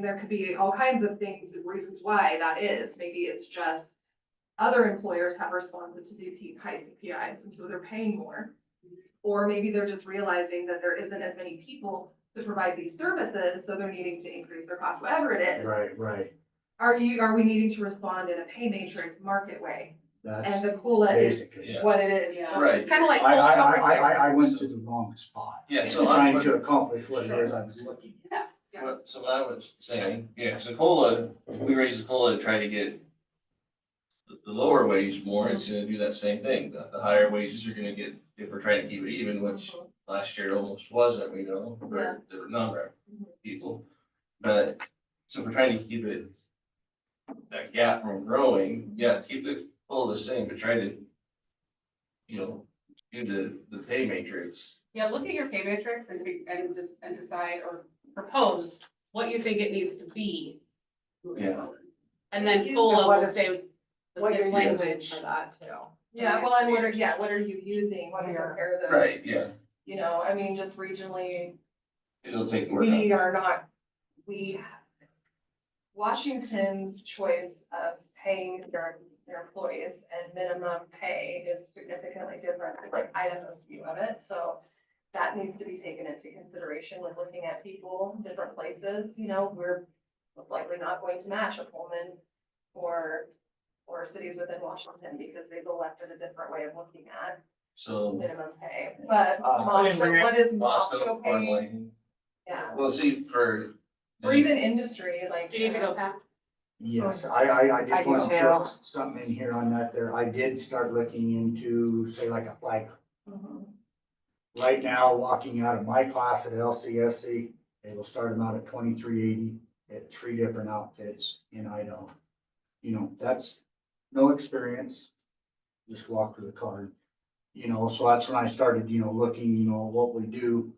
there could be all kinds of things and reasons why that is. Maybe it's just other employers have responded to these high CPIs, and so they're paying more. Or maybe they're just realizing that there isn't as many people to provide these services, so they're needing to increase their cost, whatever it is. Right. Are we needing to respond in a pay matrix market way? And That's, the COLA is basically, yeah. what it is. Yeah. Right. It's kind of like I, COLA's over here. I went to the wrong spot. Yeah, so Trying I'm, to accomplish what it is I was looking at. So what I was saying, yeah, cause the COLA, if we raise the COLA to try to get the lower wage more, it's gonna do that same thing. The higher wages are gonna get, if we're trying to keep it even, which last year almost wasn't, we know, for the number of people. But, so if we're trying to keep it, that gap from growing, yeah, keep the COLA the same, but try to, do the pay matrix. Yeah, look at your pay matrix and decide or propose what you think it needs to be. moving Yeah. forward. And then And COLA what will is- stay with What this you're using language. for that too. Yeah, well, and what are you using to compare those? Right, yeah, You know, I mean, just regionally, it'll take work. we are not, Washington's choice of paying their employees and minimum pay is significantly different. I know most view of it, so that needs to be taken into consideration when looking at people, different places, we're most likely not going to match a Pullman or cities within Washington because they've elected a different way of looking at So, minimum pay. But agree. what is Moscow, Moscow Fort paying? Wayne, Yeah, well, see, for. or even industry, like. Do you need to go, Pat? Yes, I I just do want to too. throw something in here on that there. I did start looking into, say, like a flag. Mhm. Right now, walking out of my class at LCSC, they will start them out at 2380 at 3 different outfits in Idaho. That's no experience, just walk through the card. So that's when I started, looking, what we do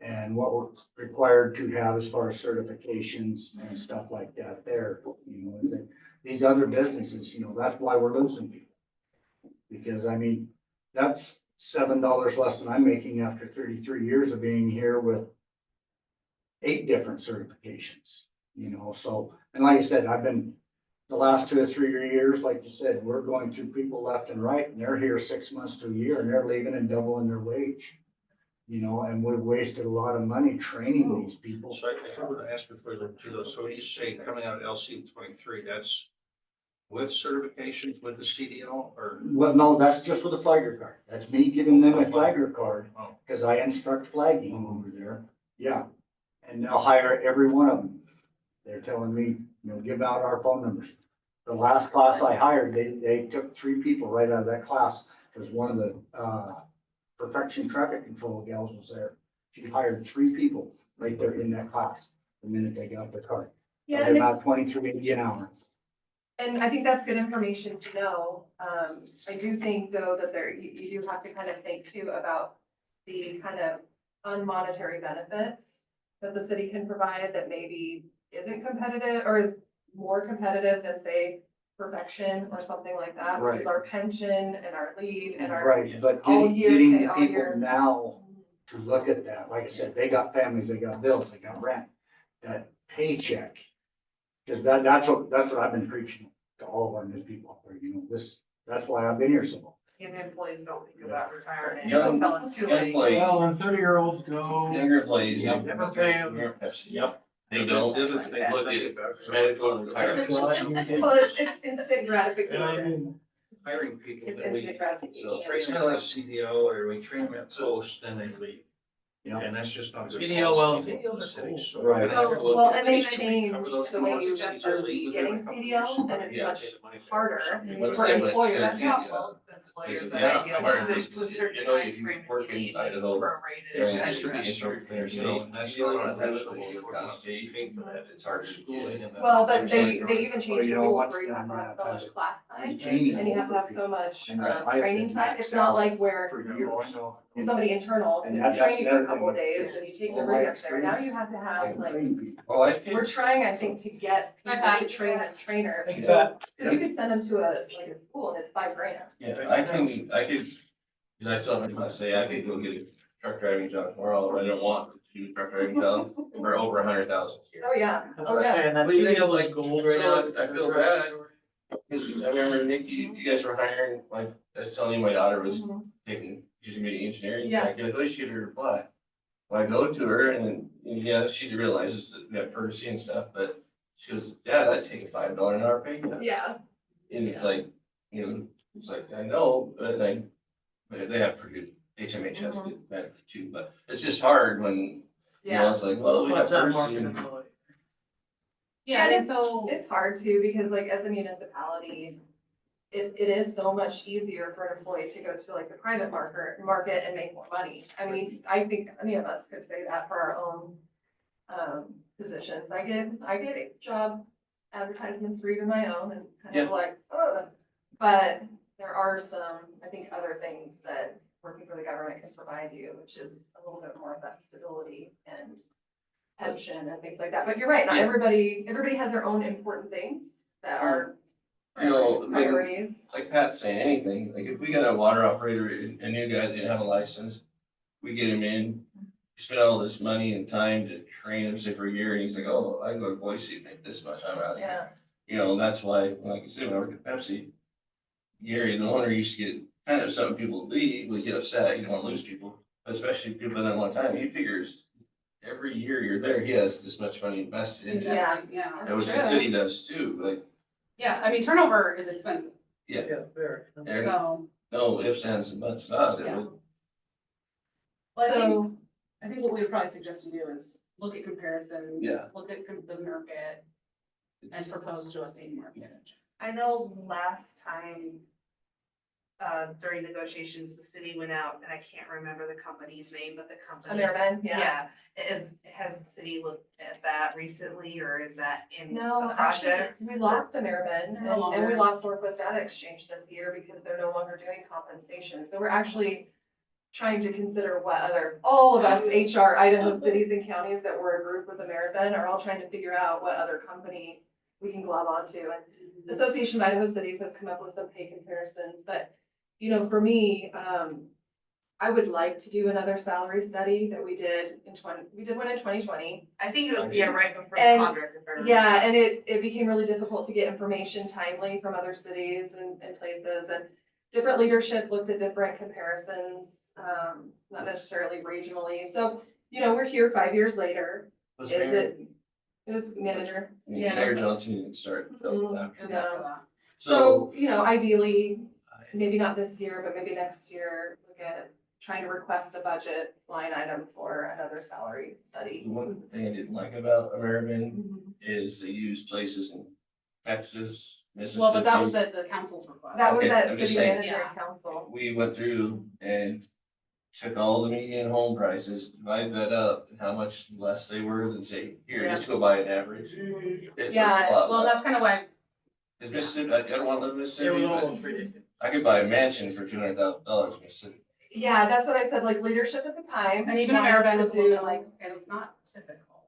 and what we're required to have as far as certifications and stuff like that there. That these other businesses, that's why we're losing people. Because I mean, that's $7 less than I'm making after 33 years of being here with 8 different certifications, so, and like I said, I've been the last 2 or 3 years, like you said, we're going through people left and right, and they're here 6 months to a year, and they're leaving and doubling their wage. And we've wasted a lot of money training these people. So I would ask before to those, so when you say coming out of LC 23, that's with certifications with the CDL or? Well, no, that's just with a flagger card. That's me giving them a flagger card, Oh, because I instruct flagging over there, yeah. And they'll hire every one of them. They're telling me, give out our phone numbers. The last class I hired, they took 3 people right out of that class, because one of the, perfection traffic control gals was there. She hired 3 people right there in that class, the minute they got the card. Yeah, They're about 23.80 an hour. and I think that's good information to know. I do think though that you do have to kind of think too about the kind of unmonetary benefits that the city can provide that maybe isn't competitive or is more competitive than say perfection or something like that, which is our pension and our leave and our. Right, but all getting, year getting pay, the all people year. now to look at that, like I said, they got families, they got bills, they got rent, that paycheck. Cause that's what I've been preaching to all of our new people out there, that's why I've been here so long. And employees don't think about retirement. Young- Until it's too late. Well, and 30-year-olds go. Younger employees. Yep. Never pay 'em. Yep. They don't, The other thing they look at medical and retirement. Well, it's instant And I gratification. mean, hiring people It's that we instant gratification. So, train them like CDL or we train them at post, then they leave. Yeah. And that's just not. good CDL, well, policy in the CDLs are city, cool. so Right. we're gonna have to So, look well, at and they ways to changed recover those the way costs. you They just do are leave within a getting couple CDL, years. and it's Yeah. much harder But for same with- employers. yeah, Yeah, most employers that I deal with, it's a certain time frame. Work in Idaho, there used to be instructor clearance, and that's not unusual out of state, it's harder to get. Well, but they Well, even Well, changed you the know rules what? where you have to have so much class time, Retaining and you have to have older so much And I- training time. It's not like where For years. somebody internal, And can that's train you for another a couple of thing. days, and you take All the my break up there. Now you have to have I like, train people. Oh, I we're did, trying, I think, to get people Hi, to Pat. train as trainers. Thank you, Because Pat. you could send them to a school and it's $5,000. yeah, I could, cause I still have to say, I could go get a truck driving job tomorrow, but I don't want to do a truck driving job for over 100,000 here. Oh, yeah, That's oh, what I'm yeah. saying, that What do you think, CDL is like, gold right so now. I feel bad. Cause I remember Nick, you guys were hiring, like, I was telling you, my daughter was Mhm. taking, she's gonna be engineering. Yeah. I get at least she had a reply. Well, I go to her and, yeah, she realizes that we have courtesy and stuff, but she goes, yeah, that'd take a $5 an hour pay cut. Yeah, And it's like, it's like, I know, but like, but they have pretty good, HMH has good benefit too, but it's just hard when You know, it's like, well, we have What's that mercy. market and- employee? Yeah, And and so, It's hard too, because like as a municipality, it is so much easier for an employee to go to like the private market and make more money. I mean, I think any of us could say that for our own positions. I get job advertisements for even my own and kind of Yeah. like, ugh. But there are some, I think, other things that working for the government can provide you, which is a little bit more of that stability and pension and things like that. But you're right, not Yeah. everybody has their own important things that are You know, priorities. like Pat's saying, anything, like if we got a water operator, a new guy that didn't have a license, we get him in, spend all this money and time to train him, say for a year, and he's like, oh, I can go to Boise and make this much, I'm out of here. Yeah, You know, and that's why, like I said, when I worked at Pepsi, Gary, the owner, used to get kind of something people leave, would get upset, you don't want to lose people, especially people that have a long time, he figures every year you're there, he has this much money invested in you. investing, yeah. That was just that he does too, like, Yeah, I mean, turnover is expensive, yeah, Yeah, very. there, so, no ifs, ands, and buts about it. Yeah. well, so, I think what we would probably suggest you do is look at comparisons. Yeah. Look at the market and It's- propose to us a market. I know last time, during negotiations, the city went out, and I can't remember the company's name, but the company. American, yeah. Has the city looked at that recently, or is that in No, the actually, project? we lost American They're no and we longer. lost Northwest Data Exchange this year because they're no longer doing compensation. So we're actually trying to consider what all of us HR Idaho cities and counties that were a group with American are all trying to figure out what other company we can glob onto. And the Association of Idaho Cities has come up with some pay comparisons, but, you know, for me, I would like to do another salary study that we did we did one in 2020. I think it was, right before the And- contract. if I remember. Yeah, and it became really difficult to get information timely from other cities and places, and different leadership looked at different comparisons, not necessarily regionally. So, you know, we're here 5 years later. Was Is Mayor- it manager? Yeah, Mayor so- Johnson didn't start until Mhm. after. It was Yeah. after that. So, you know, ideally, maybe not this year, but maybe next year, look at trying to request a budget line item for another salary study. The one thing I didn't like about American Mhm. is they use places in Texas, Mississippi. Well, but that was at the council's request. That was Okay, that I'm just city saying. manager Yeah. and council. We went through and took all the median home prices, divided that up, and how much less they were than say, here, just go buy an average. Mhm. It was Yeah, a lot Well, less. that's kind of why, Cause Mississippi, I don't wanna live in It Mississippi, was but almost ridiculous. I could buy a mansion for $200,000 in Mississippi. Yeah, that's what I said, like leadership at the time. and even wanted American to was looking do- like, okay, it's not typical.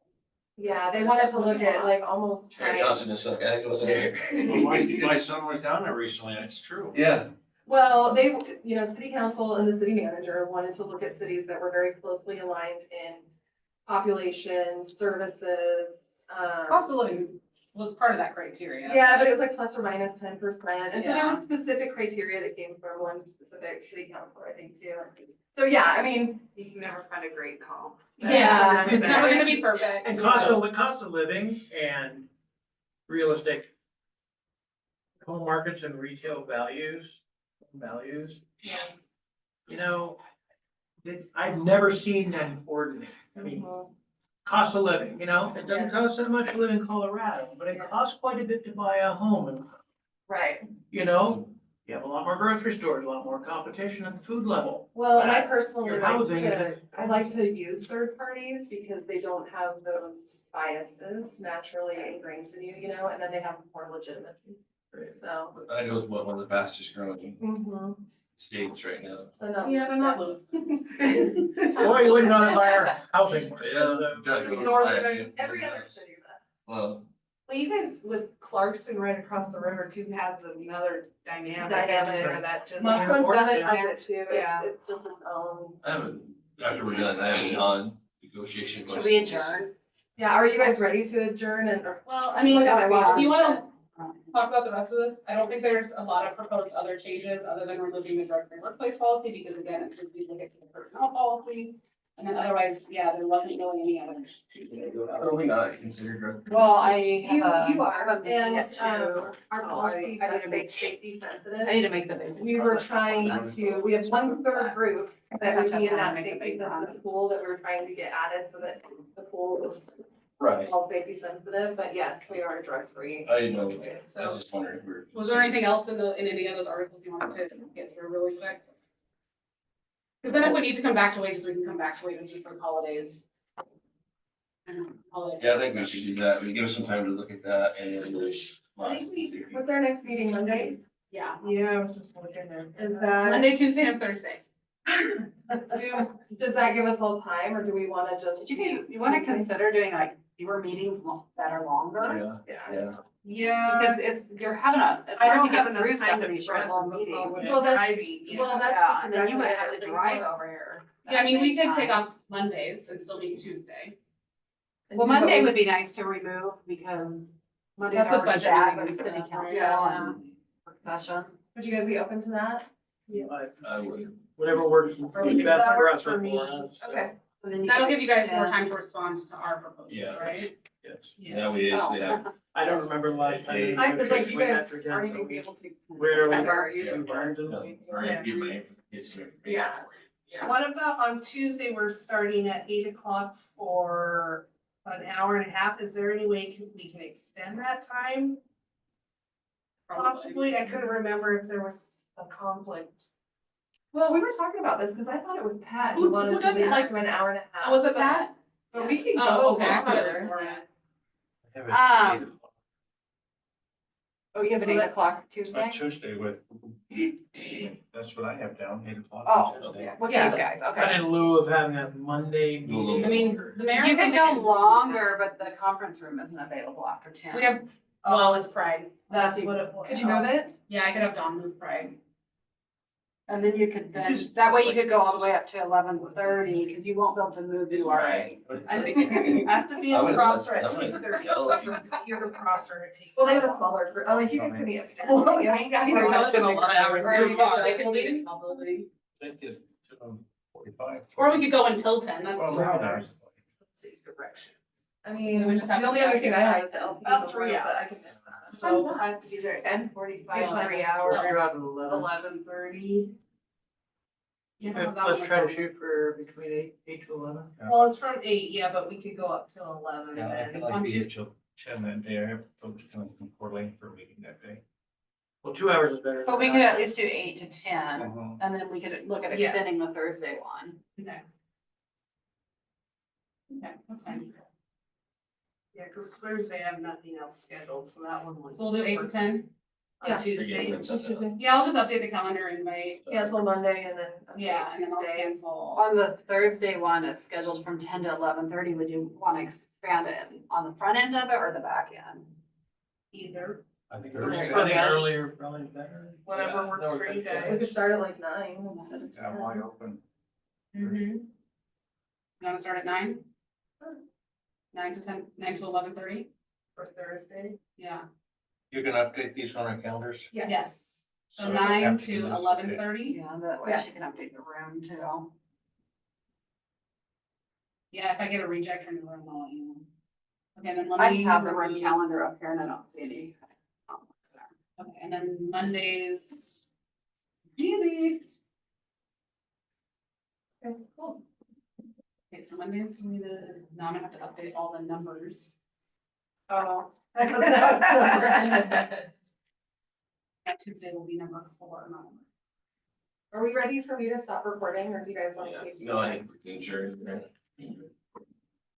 Yeah, they wanted to look at like almost Mayor trying. Johnson just like, I wasn't here. Well, my son was down there recently, and it's true. Yeah, Well, they, you know, city council and the city manager wanted to look at cities that were very closely aligned in population, services. Cost of living was part of that criteria. Yeah, but it was like plus or minus 10%. And so there Yeah. was specific criteria that came from one specific city council, I think, too. So, yeah, I mean, You can never find a great comp. Yeah, it's 100%. never gonna be perfect. And cost of living and real estate. Home markets and retail values, yeah. you know, I've never seen that in ordinary. I mean, Mhm. cost of living, you know, it doesn't Yeah. cost that much to live in Colorado, but it costs quite a bit to buy a home. And, Right. you know, you have a lot more grocery stores, a lot more competition at the food level. Well, and I personally Your like housing to, is- I like to use third parties because they don't have those biases naturally ingrained in you, you know, and then they have more legitimacy. So. I know it's one of the fastest growing Mhm. states right now. Yeah, but not Louis. Boy, you wouldn't want to buy our housing. Yeah. Gotta Just go north buy of it. every other city does. Well, Well, you guys with Clarkson right across the river too has another dynamic. Dynamic. For that to. Monkland or- Summit yeah. has it too. Yeah. It's just its own. I haven't, after we're done, I haven't on negotiation. Should we questions. adjourn? Yeah, are you guys ready to adjourn and? Well, I mean, Look at my watch. if you wanna talk about the rest of this, I don't think there's a lot of proposed other changes other than removing the drug-free workplace policy, because again, it's just people get to the personnel policy. And then otherwise, yeah, there wasn't really any other. Are we not considered? Well, I You have a. are, I have a meeting and, at 2. our Oh, policy I need does to say make- safety I sensitive. need to make the. We were trying to, we have 1/3 group that Such would a be in time that to make a safety big run. sensitive pool that we're trying to get added so that the pool is Right. all safety sensitive, but yes, we are drug free. I know, I was So, just wondering if we're. was there anything else in any of those articles you wanted to get through really quick? Because then if we need to come back to wages, we can come back to wages for the holidays. Yeah, I think we should do that. We give us some time to look at that and then there's. What's our next meeting, Monday? Yeah, Yeah, I was just looking at. Is that, Monday, Tuesday, and Thursday. does that give us all time, or do we wanna just? You wanna consider doing like fewer meetings that are longer? Yeah. Yeah. Because you're having it's I hard to don't have get enough through time stuff to in be these short short little with meetings. Well, that's, well, that's Yeah, just. and then you would exactly have it. to drive over here. Yeah, I mean, we could That pick time. off Mondays and still meet Tuesday. Well, Monday would be nice to remove because Monday's That's the already budget bad meeting with and city stuff, council right? Yeah. and work session. Would you guys be open to that? Yes. I would. Whatever works best That for works us for or me. for us. so, Okay. And then That'll could give you guys more extend- time to respond to our proposals, Yeah. right? Yes. Yes. Now we actually have. I don't remember the last time. we I was like, you went guys after dinner. aren't even be able to. Where we Ever. are, you Barnes and No, Noble. or give my, it's. Yeah. What about on Tuesday, we're starting at 8 o'clock for an hour and a half. Is there any way we can extend that time? Possibly, I couldn't remember if there was a conflict. Well, we were talking about this, cause I thought it was Pat Who who wanted to doesn't leave like- it to an hour and a half. Oh, was it but- Pat? But we can Oh, go okay, I thought it was longer. Laura. Have it at 8 o'clock. Oh, you have an So 8 o'clock On Tuesday? Tuesday with, that's what I have down, 8 o'clock. Oh, on Tuesday. with Yeah. these guys, But okay. in lieu of having a Monday Do a little meeting. I mean, the mayor. You said can we go longer, but the conference room isn't available after 10. We have, well, it's Pride. That's what it was. Could you move it? Yeah, I could have Dawn move Pride. And then you could, then, Just- that way you could go all the way up to 11:30, because you won't be able to move It's URA. right. I have to be I'm in gonna- Prosser at I'm gonna 2:30. tell So you. from here to Prosser, it takes. Well, they have a smaller group. Oh, like you guys can be upstairs. Well, Yeah. yeah, Yeah. we're just gonna a lot of hours. Or we could, they could meet in the building. Think it's 45. Or we could go until 10, that's Well, 2 maybe not. hours. Let's see, directions. I mean, We the just have to only be other out thing here. I have is the LP. About 3 but I can hours. miss that. So I have to be there at 10:45, 3 hours, You're out at 11. 11:30. Yeah, Let's try to shoot for between 8 to 11. Well, it's from 8, yeah, but we could go up to 11 Yeah, I and can then. like be here till 10 that day. I have folks coming from Coeur d'Alene for a meeting that day. Well, 2 hours is better. But we could at least do 8 to 10, Uh-huh. and then we could look at Yeah. extending the Thursday one. Okay. Okay, that's fine. Yeah, because Thursday I have nothing else scheduled, so that one was. So we'll do 8 to 10? Yeah. On Tuesday. Tuesday. Yeah, I'll just update the calendar invite. Cancel Monday and then. Yeah, and then I'll Tuesday. cancel. On the Thursday one is scheduled from 10 to 11:30. Would you want to expand it on the front end of it or the back end? Either, I think Okay. I there's. think earlier probably better. whatever Yeah, works that for would you be good. We guys. could start at like 9 instead of Yeah, wide 10. open. Mm-hmm. You wanna start at 9? 9 to 10, 9 to 11:30? For Thursday. Yeah. You can update these on our calendars? Yeah. Yes, so I don't 9 have to do this, okay. 11:30? Yeah, that way Yeah. she can update the room too. Yeah, if I get a reject from the room, I'll let you know. Okay, then let I me. have the room calendar up here and I don't see any conflicts there. Okay, and then Mondays. Delete. Okay, cool. Okay, so Mondays, we now I'm gonna have to update all the numbers. Oh. Yeah, Tuesday will be number 4, not number. Are we ready for me to stop recording or do you guys want Yeah, me to? no, I think we're insurance, right?